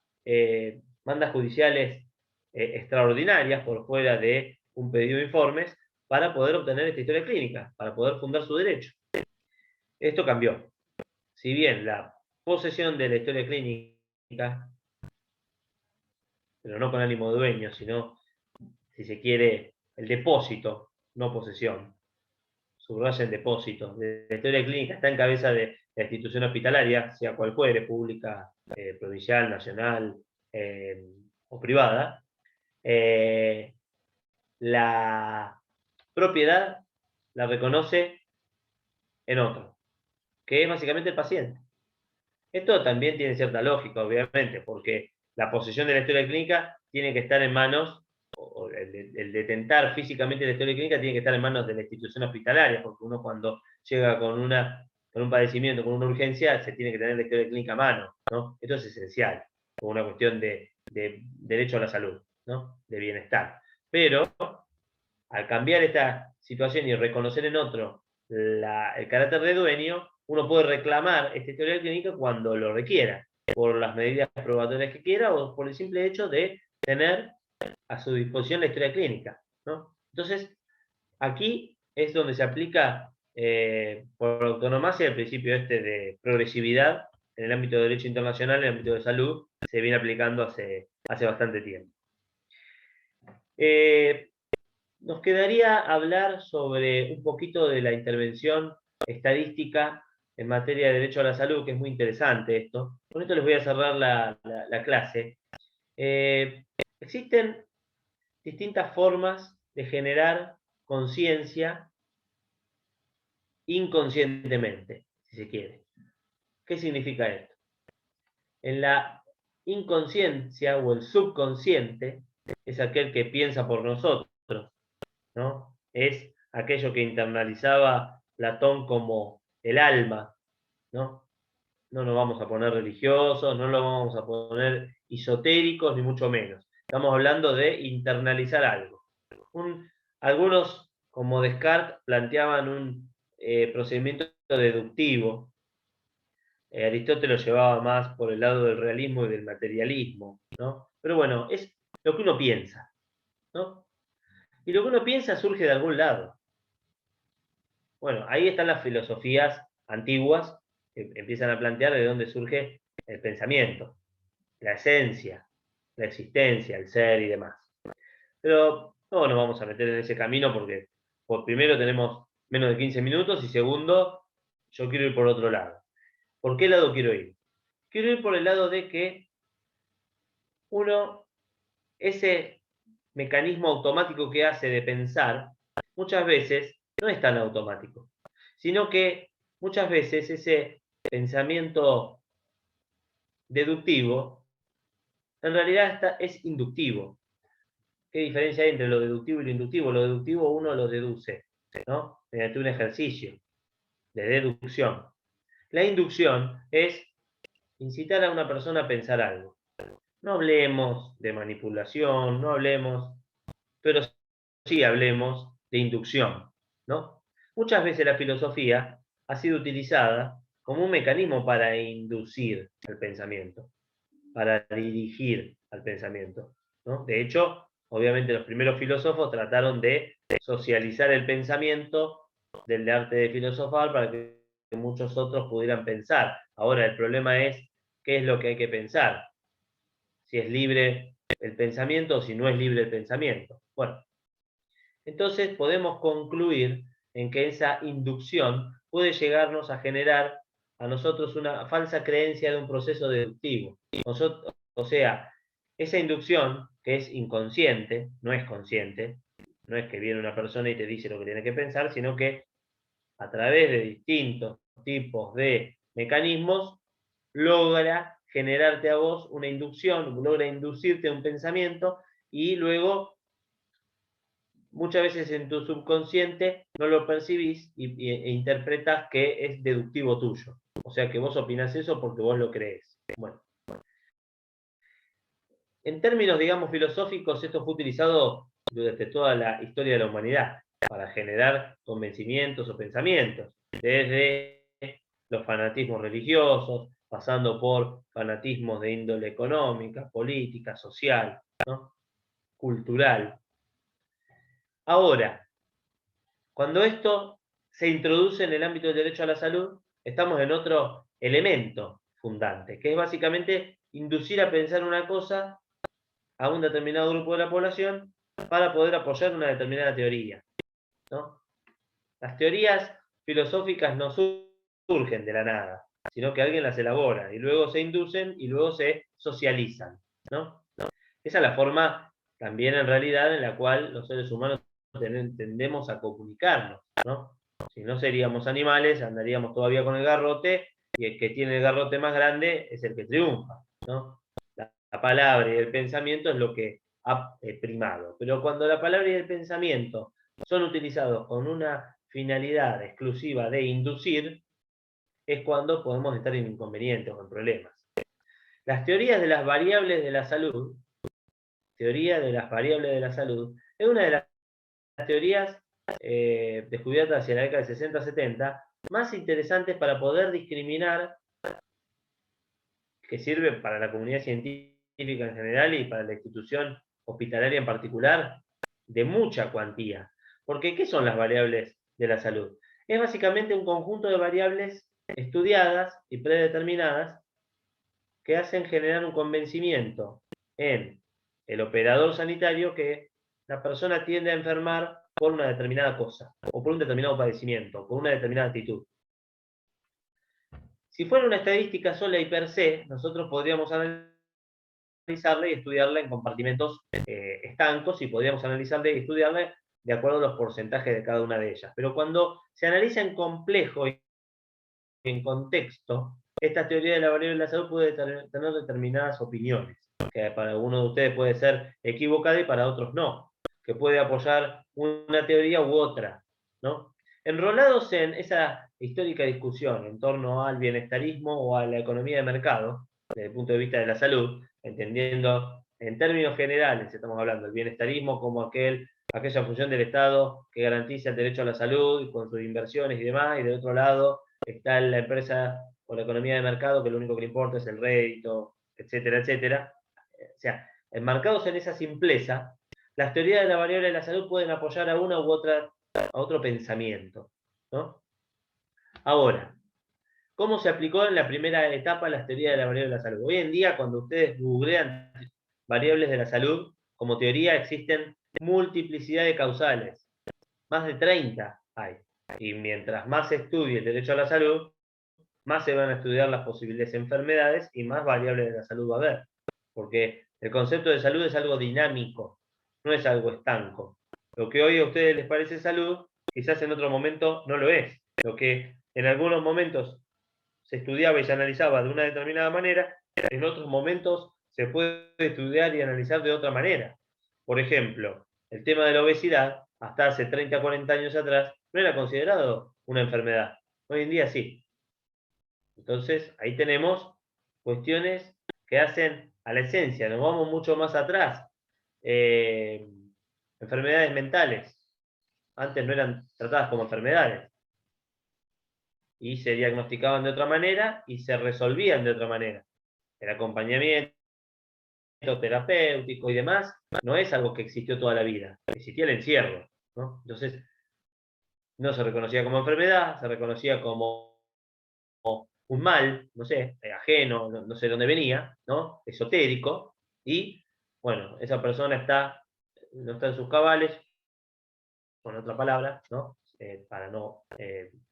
mandas judiciales extraordinarias por fuera de un pedido de informes para poder obtener esta historia clínica, para poder fundar su derecho. Esto cambió. Si bien la posesión de la historia clínica, pero no con ánimo de dueño, sino, si se quiere, el depósito, no posesión, subraya el depósito, de la historia clínica está en cabeza de la institución hospitalaria, sea cual fuere, pública, provincial, nacional o privada, la propiedad la reconoce en otro, que es básicamente el paciente. Esto también tiene cierta lógica, obviamente, porque la posesión de la historia clínica tiene que estar en manos, o el detentar físicamente la historia clínica tiene que estar en manos de la institución hospitalaria, porque uno cuando llega con un padecimiento, con una urgencia, se tiene que tener la historia clínica a mano, ¿no? Esto es esencial, como una cuestión de derecho a la salud, ¿no? De bienestar. Pero, al cambiar esta situación y reconocer en otro el carácter de dueño, uno puede reclamar este historial clínico cuando lo requiera, por las medidas probatorias que quiera o por el simple hecho de tener a su disposición la historia clínica, ¿no? Entonces, aquí es donde se aplica por autonomacia el principio este de progresividad en el ámbito de derecho internacional, en el ámbito de salud, se viene aplicando hace bastante tiempo. Nos quedaría hablar sobre un poquito de la intervención estadística en materia de derecho a la salud, que es muy interesante esto. Con esto les voy a cerrar la clase. Existen distintas formas de generar conciencia inconscientemente, si se quiere. ¿Qué significa esto? En la inconsciencia o el subconsciente es aquel que piensa por nosotros, ¿no? Es aquello que internalizaba Platón como el alma, ¿no? No nos vamos a poner religiosos, no nos vamos a poner esotéricos, ni mucho menos. Estamos hablando de internalizar algo. Algunos, como Descartes, planteaban un procedimiento deductivo. Aristóteles lo llevaba más por el lado del realismo y del materialismo, ¿no? Pero bueno, es lo que uno piensa, ¿no? Y lo que uno piensa surge de algún lado. Bueno, ahí están las filosofías antiguas que empiezan a plantear de dónde surge el pensamiento, la esencia, la existencia, el ser y demás. Pero no nos vamos a meter en ese camino porque, por primero, tenemos menos de 15 minutos y segundo, yo quiero ir por otro lado. ¿Por qué lado quiero ir? Quiero ir por el lado de que uno, ese mecanismo automático que hace de pensar, muchas veces no es tan automático, sino que muchas veces ese pensamiento deductivo en realidad es inductivo. ¿Qué diferencia hay entre lo deductivo y lo inductivo? Lo deductivo uno lo deduce, ¿no? Mediante un ejercicio de deducción. La inducción es incitar a una persona a pensar algo. No hablemos de manipulación, no hablemos, pero sí hablemos de inducción, ¿no? Muchas veces la filosofía ha sido utilizada como un mecanismo para inducir al pensamiento, para dirigir al pensamiento, ¿no? De hecho, obviamente los primeros filósofos trataron de socializar el pensamiento del arte de filosofar para que muchos otros pudieran pensar. Ahora, el problema es qué es lo que hay que pensar, si es libre el pensamiento o si no es libre el pensamiento. Bueno, entonces podemos concluir en que esa inducción puede llegarnos a generar a nosotros una falsa creencia de un proceso deductivo. O sea, esa inducción que es inconsciente, no es consciente, no es que viene una persona y te dice lo que tienes que pensar, sino que a través de distintos tipos de mecanismos logra generarte a vos una inducción, logra inducirte a un pensamiento y luego muchas veces en tu subconsciente no lo percibís e interpretas que es deductivo tuyo. O sea que vos opinás eso porque vos lo crees. Bueno, en términos, digamos, filosóficos, esto fue utilizado durante toda la historia de la humanidad para generar convencimientos o pensamientos, desde los fanatismos religiosos, pasando por fanatismos de índole económica, política, social, ¿no? Cultural. Ahora, cuando esto se introduce en el ámbito del derecho a la salud, estamos en otro elemento fundante, que es básicamente inducir a pensar una cosa a un determinado grupo de la población para poder apoyar una determinada teoría, ¿no? Las teorías filosóficas no surgen de la nada, sino que alguien las elabora y luego se inducen y luego se socializan, ¿no? Esa es la forma también en realidad en la cual los seres humanos tendemos a comunicarnos, ¿no? Si no seríamos animales, andaríamos todavía con el garrote y el que tiene el garrote más grande es el que triunfa, ¿no? La palabra y el pensamiento es lo que ha primado. Pero cuando la palabra y el pensamiento son utilizados con una finalidad exclusiva de inducir, es cuando podemos estar en inconvenientes o en problemas. Las teorías de las variables de la salud, teoría de las variables de la salud, es una de las teorías descubiertas hacia la década de 60-70 más interesantes para poder discriminar, que sirve para la comunidad científica en general y para la institución hospitalaria en particular, de mucha cuantía. Porque, ¿qué son las variables de la salud? Es básicamente un conjunto de variables estudiadas y predeterminadas que hacen generar un convencimiento en el operador sanitario que la persona tiende a enfermar por una determinada cosa, o por un determinado padecimiento, por una determinada actitud. Si fuera una estadística sola y per se, nosotros podríamos analizarla y estudiarla en compartimentos estancos y podríamos analizarla y estudiarla de acuerdo a los porcentajes de cada una de ellas. Pero cuando se analiza en complejo y en contexto, esta teoría de la variable de la salud puede tener determinadas opiniones, que para algunos de ustedes puede ser equivocada y para otros no, que puede apoyar una teoría u otra, ¿no? Enrolados en esa histórica discusión en torno al bienestarismo o a la economía de mercado, desde el punto de vista de la salud, entendiendo en términos generales, estamos hablando del bienestarismo como aquella función del Estado que garantiza el derecho a la salud con sus inversiones y demás, y de otro lado está la empresa o la economía de mercado que lo único que le importa es el rédito, etcétera, etcétera. O sea, enmarcados en esa simpleza, las teorías de la variable de la salud pueden apoyar a una u otra, a otro pensamiento, ¿no? Ahora, ¿cómo se aplicó en la primera etapa las teorías de la variable de la salud? Hoy en día, cuando ustedes googlean variables de la salud, como teoría existen multiplicidad de causales, más de 30 hay. Y mientras más se estudie el derecho a la salud, más se van a estudiar las posibles enfermedades y más variables de la salud va a haber. Porque el concepto de salud es algo dinámico, no es algo estanco. Lo que hoy a ustedes les parece salud, quizás en otro momento no lo es. Lo que en algunos momentos se estudiaba y se analizaba de una determinada manera, en otros momentos se puede estudiar y analizar de otra manera. Por ejemplo, el tema de la obesidad, hasta hace 30 40 años atrás, no era considerado una enfermedad. Hoy en día sí. Entonces, ahí tenemos cuestiones que hacen a la esencia, nos vamos mucho más atrás. Enfermedades mentales, antes no eran tratadas como enfermedades, y se diagnosticaban de otra manera y se resolvían de otra manera. El acompañamiento terapéutico y demás no es algo que existió toda la vida, existía el encierro, ¿no? Entonces, no se reconocía como enfermedad, se reconocía como un mal, no sé, ajeno, no sé dónde venía, ¿no? Esotérico, y bueno, esa persona no está en sus cabales, con otra palabra, ¿no? Para no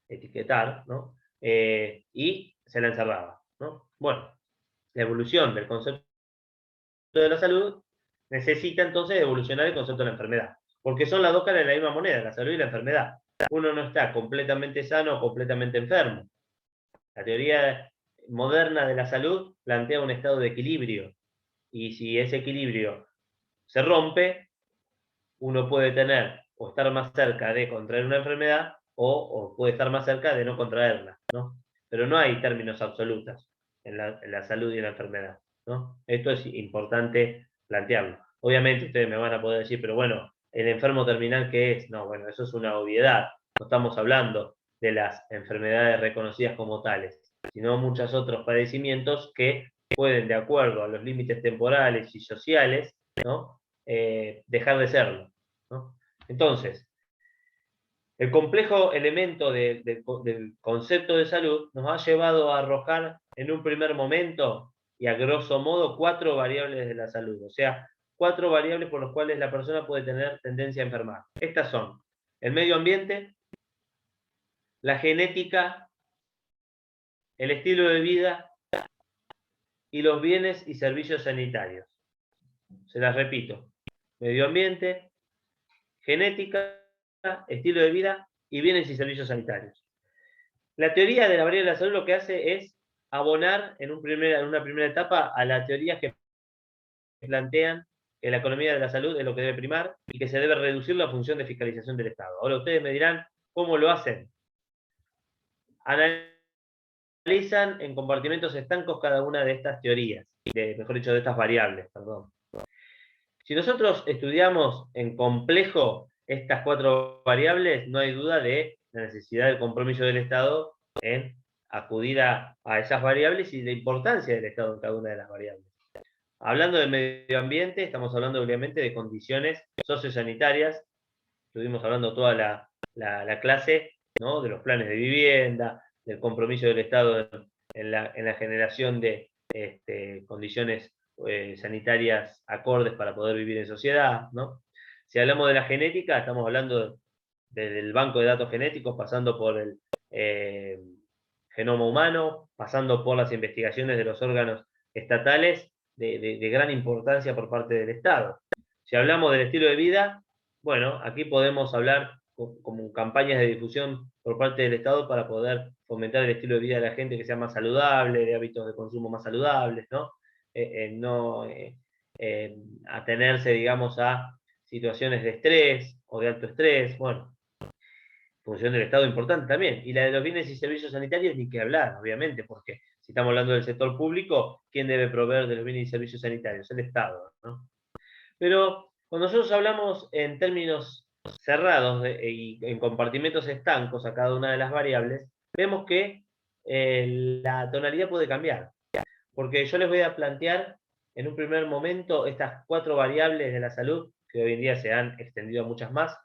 etiquetar, ¿no? Y se la encerraba, ¿no? Bueno, la evolución del concepto de la salud necesita entonces evolucionar el concepto de la enfermedad, porque son las dos caras de la misma moneda, la salud y la enfermedad. Uno no está completamente sano o completamente enfermo. La teoría moderna de la salud plantea un estado de equilibrio, y si ese equilibrio se rompe, uno puede tener o estar más cerca de contraer una enfermedad o puede estar más cerca de no contraerla, ¿no? Pero no hay términos absolutos en la salud y en la enfermedad, ¿no? Esto es importante plantearlo. Obviamente ustedes me van a poder decir, pero bueno, ¿el enfermo terminal qué es? No, bueno, eso es una obviedad. No estamos hablando de las enfermedades reconocidas como tales, sino muchos otros padecimientos que pueden, de acuerdo a los límites temporales y sociales, ¿no? Dejar de serlo, ¿no? Entonces, el complejo elemento del concepto de salud nos ha llevado a arrojar en un primer momento y a grosso modo 4 variables de la salud, o sea, 4 variables por las cuales la persona puede tener tendencia a enfermar. Estas son el medio ambiente, la genética, el estilo de vida y los bienes y servicios sanitarios. Se las repito: medio ambiente, genética, estilo de vida y bienes y servicios sanitarios. La teoría de la variable de la salud lo que hace es abonar en una primera etapa a las teorías que plantean que la economía de la salud es lo que debe primar y que se debe reducir la función de fiscalización del Estado. Ahora ustedes me dirán, ¿cómo lo hacen? Analizan en compartimentos estancos cada una de estas teorías, mejor dicho, de estas variables, perdón. Si nosotros estudiamos en complejo estas 4 variables, no hay duda de la necesidad del compromiso del Estado en acudir a esas variables y la importancia del Estado en cada una de las variables. Hablando del medio ambiente, estamos hablando obviamente de condiciones sociosanitarias. Estuvimos hablando toda la clase, ¿no? De los planes de vivienda, del compromiso del Estado en la generación de condiciones sanitarias acordes para poder vivir en sociedad, ¿no? Si hablamos de la genética, estamos hablando del banco de datos genéticos, pasando por el genoma humano, pasando por las investigaciones de los órganos estatales de gran importancia por parte del Estado. Si hablamos del estilo de vida, bueno, aquí podemos hablar como campañas de difusión por parte del Estado para poder fomentar el estilo de vida de la gente, que sea más saludable, de hábitos de consumo más saludables, ¿no? No atenerse, digamos, a situaciones de estrés o de alto estrés, bueno, función del Estado importante también. Y la de los bienes y servicios sanitarios, ni que hablar, obviamente, porque si estamos hablando del sector público, ¿quién debe proveer de los bienes y servicios sanitarios? El Estado, ¿no? Pero cuando nosotros hablamos en términos cerrados y en compartimentos estancos a cada una de las variables, vemos que la tonalidad puede cambiar. Porque yo les voy a plantear en un primer momento estas 4 variables de la salud, que hoy en día se han extendido a muchas más,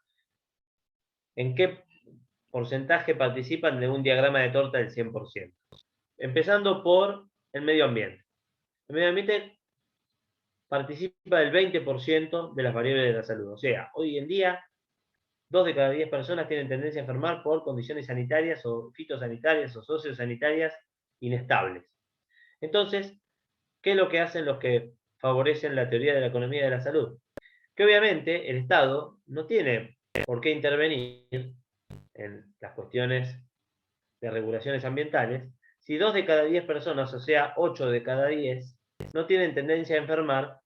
en qué porcentaje participan de un diagrama de torta del 100%. Empezando por el medio ambiente. El medio ambiente participa del 20% de las variables de la salud. O sea, hoy en día, 2 de cada 10 personas tienen tendencia a enfermar por condiciones sanitarias o fitosanitarias o sociosanitarias inestables. Entonces, ¿qué es lo que hacen los que favorecen la teoría de la economía de la salud? Que obviamente el Estado no tiene por qué intervenir en las cuestiones de regulaciones ambientales si 2 de cada 10 personas, o sea, 8 de cada 10, no tienen tendencia a enfermar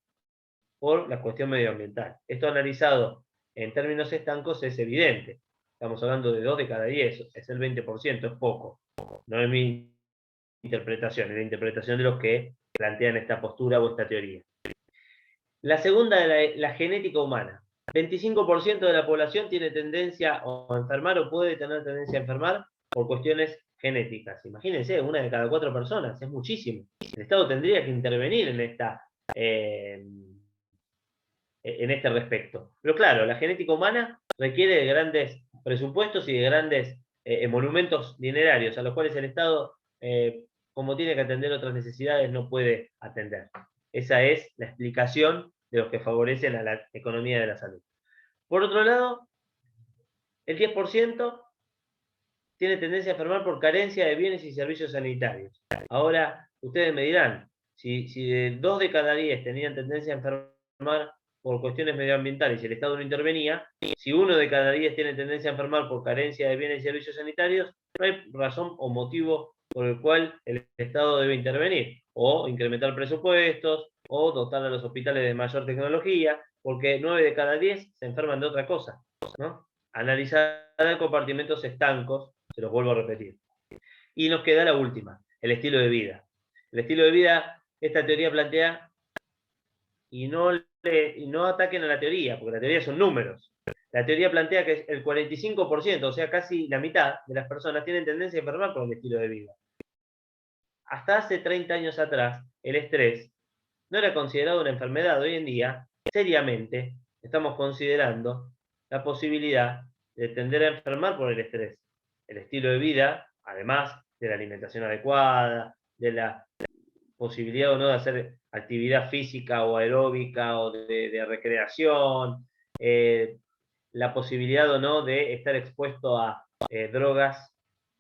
por la cuestión medioambiental. Esto analizado en términos estancos es evidente. Estamos hablando de 2 de cada 10, es el 20%, es poco. No es interpretación, en la interpretación de los que plantean esta postura o esta teoría. La segunda, la genética humana. 25% de la población tiene tendencia a enfermar o puede tener tendencia a enfermar por cuestiones genéticas. Imagínense, una de cada 4 personas, es muchísimo. El Estado tendría que intervenir en este respecto. Pero claro, la genética humana requiere de grandes presupuestos y de grandes monumentos dinerarios, a los cuales el Estado, como tiene que atender otras necesidades, no puede atender. Esa es la explicación de los que favorecen a la economía de la salud. Por otro lado, el 10% tiene tendencia a enfermar por carencia de bienes y servicios sanitarios. Ahora, ustedes me dirán, si de 2 de cada 10 tenían tendencia a enfermar por cuestiones medioambientales y el Estado no intervenía, si 1 de cada 10 tiene tendencia a enfermar por carencia de bienes y servicios sanitarios, no hay razón o motivo por el cual el Estado debe intervenir, o incrementar presupuestos, o dotar a los hospitales de mayor tecnología, porque 9 de cada 10 se enferman de otra cosa, ¿no? Analizar compartimentos estancos, se los vuelvo a repetir. Y nos queda la última, el estilo de vida. El estilo de vida, esta teoría plantea, y no ataquen a la teoría, porque la teoría son números. La teoría plantea que el 45%, o sea, casi la mitad de las personas tienen tendencia a enfermar por el estilo de vida. Hasta hace 30 años atrás, el estrés no era considerado una enfermedad. Hoy en día, seriamente, estamos considerando la posibilidad de tender a enfermar por el estrés. El estilo de vida, además de la alimentación adecuada, de la posibilidad o no de hacer actividad física o aeróbica o de recreación, la posibilidad o no de estar expuesto a drogas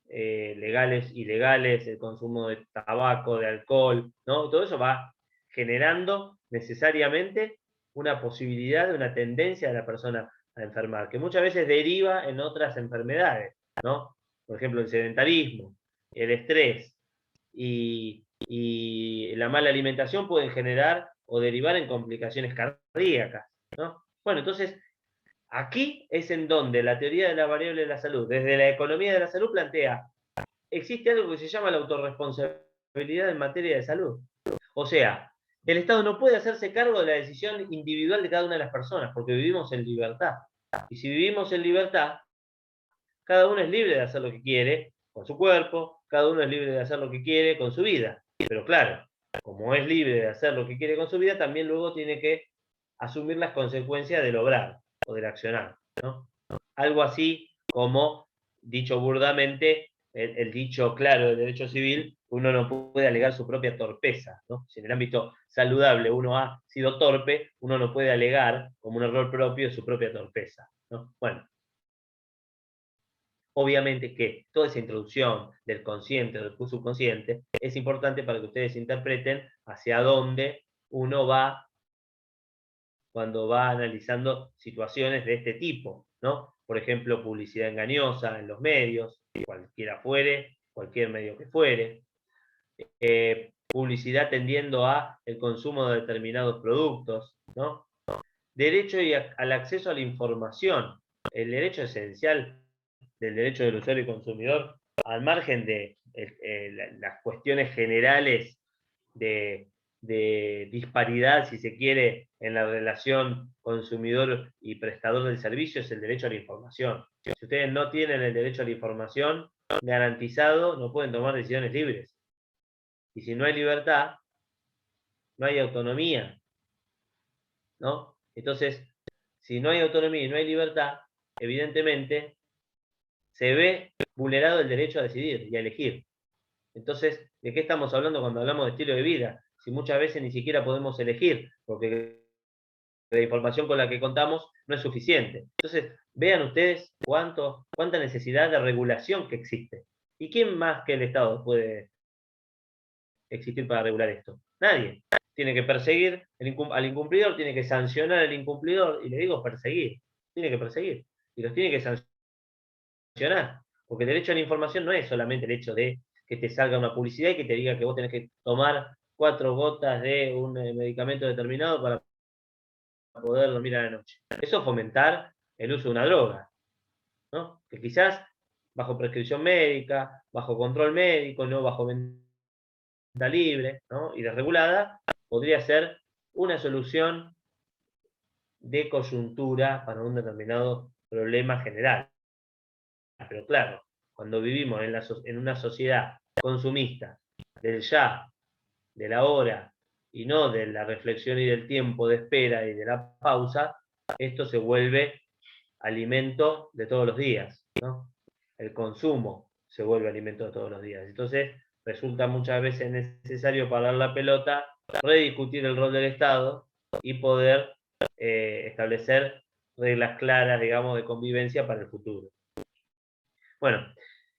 legales, ilegales, el consumo de tabaco, de alcohol, ¿no? Todo eso va generando necesariamente una posibilidad de una tendencia de la persona a enfermar, que muchas veces deriva en otras enfermedades, ¿no? Por ejemplo, el sedentarismo, el estrés y la mala alimentación pueden generar o derivar en complicaciones cardíacas, ¿no? Bueno, entonces, aquí es en donde la teoría de la variable de la salud, desde la economía de la salud, plantea, existe algo que se llama la autorresponsabilidad en materia de salud. O sea, el Estado no puede hacerse cargo de la decisión individual de cada una de las personas, porque vivimos en libertad. Y si vivimos en libertad, cada uno es libre de hacer lo que quiere con su cuerpo, cada uno es libre de hacer lo que quiere con su vida. Pero claro, como es libre de hacer lo que quiere con su vida, también luego tiene que asumir las consecuencias del obrar o del accionar, ¿no? Algo así como, dicho burdamente, el dicho claro del derecho civil, uno no puede alegar su propia torpeza, ¿no? Si en el ámbito saludable uno ha sido torpe, uno no puede alegar como un error propio su propia torpeza, ¿no? Bueno, obviamente que toda esa introducción del consciente o del subconsciente es importante para que ustedes interpreten hacia dónde uno va cuando va analizando situaciones de este tipo, ¿no? Por ejemplo, publicidad engañosa en los medios, cualquiera fuere, cualquier medio que fuere, publicidad tendiendo a el consumo de determinados productos, ¿no? Derecho al acceso a la información, el derecho esencial del derecho del usuario y consumidor, al margen de las cuestiones generales de disparidad, si se quiere, en la relación consumidor y prestador del servicio, es el derecho a la información. Si ustedes no tienen el derecho a la información garantizado, no pueden tomar decisiones libres. Y si no hay libertad, no hay autonomía, ¿no? Entonces, si no hay autonomía y no hay libertad, evidentemente se ve vulnerado el derecho a decidir y a elegir. Entonces, ¿de qué estamos hablando cuando hablamos de estilo de vida? Si muchas veces ni siquiera podemos elegir, porque la información con la que contamos no es suficiente. Entonces, vean ustedes cuánta necesidad de regulación que existe. ¿Y quién más que el Estado puede existir para regular esto? Nadie. Tiene que perseguir al incumplidor, tiene que sancionar al incumplidor, y le digo perseguir, tiene que perseguir, y los tiene que sancionar, porque el derecho a la información no es solamente el hecho de que te salga una publicidad y que te diga que vos tenés que tomar 4 gotas de un medicamento determinado para poder dormir a la noche. Eso es fomentar el uso de una droga, ¿no? Que quizás bajo prescripción médica, bajo control médico, no bajo libre, ¿no? Y desregulada, podría ser una solución de coyuntura para un determinado problema general. Pero claro, cuando vivimos en una sociedad consumista, del ya, de la hora, y no de la reflexión y del tiempo de espera y de la pausa, esto se vuelve alimento de todos los días, ¿no? El consumo se vuelve alimento de todos los días. Entonces, resulta muchas veces necesario parar la pelota, rediscutir el rol del Estado y poder establecer reglas claras, digamos, de convivencia para el futuro. Bueno,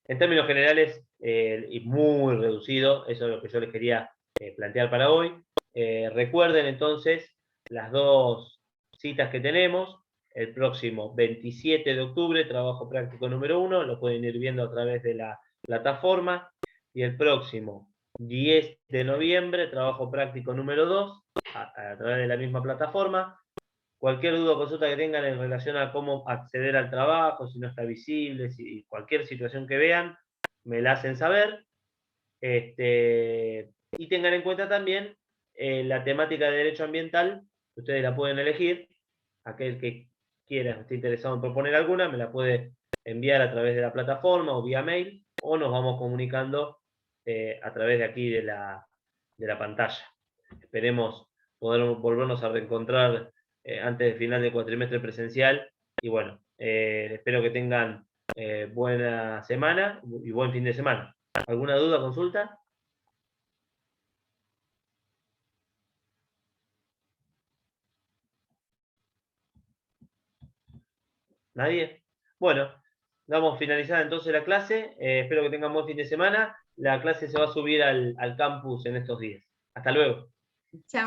en términos generales y muy reducido, eso es lo que yo les quería plantear para hoy. Recuerden entonces las dos citas que tenemos. El próximo 27 de octubre, trabajo práctico número 1, lo pueden ir viendo a través de la plataforma. Y el próximo 10 de noviembre, trabajo práctico número 2, a través de la misma plataforma. Cualquier duda o consulta que tengan en relación a cómo acceder al trabajo, si no está visible, si cualquier situación que vean, me la hacen saber. Y tengan en cuenta también la temática de derecho ambiental, ustedes la pueden elegir. Aquel que quiera, esté interesado en proponer alguna, me la puede enviar a través de la plataforma o vía mail, o nos vamos comunicando a través de aquí de la pantalla. Esperemos poder volvernos a reencontrar antes del final del cuatrimestre presencial. Y bueno, espero que tengan buena semana y buen fin de semana. ¿Alguna duda, consulta? ¿Nadie? Bueno, damos finalizada entonces la clase. Espero que tengan buen fin de semana. La clase se va a subir al campus en estos días. Hasta luego. Chao.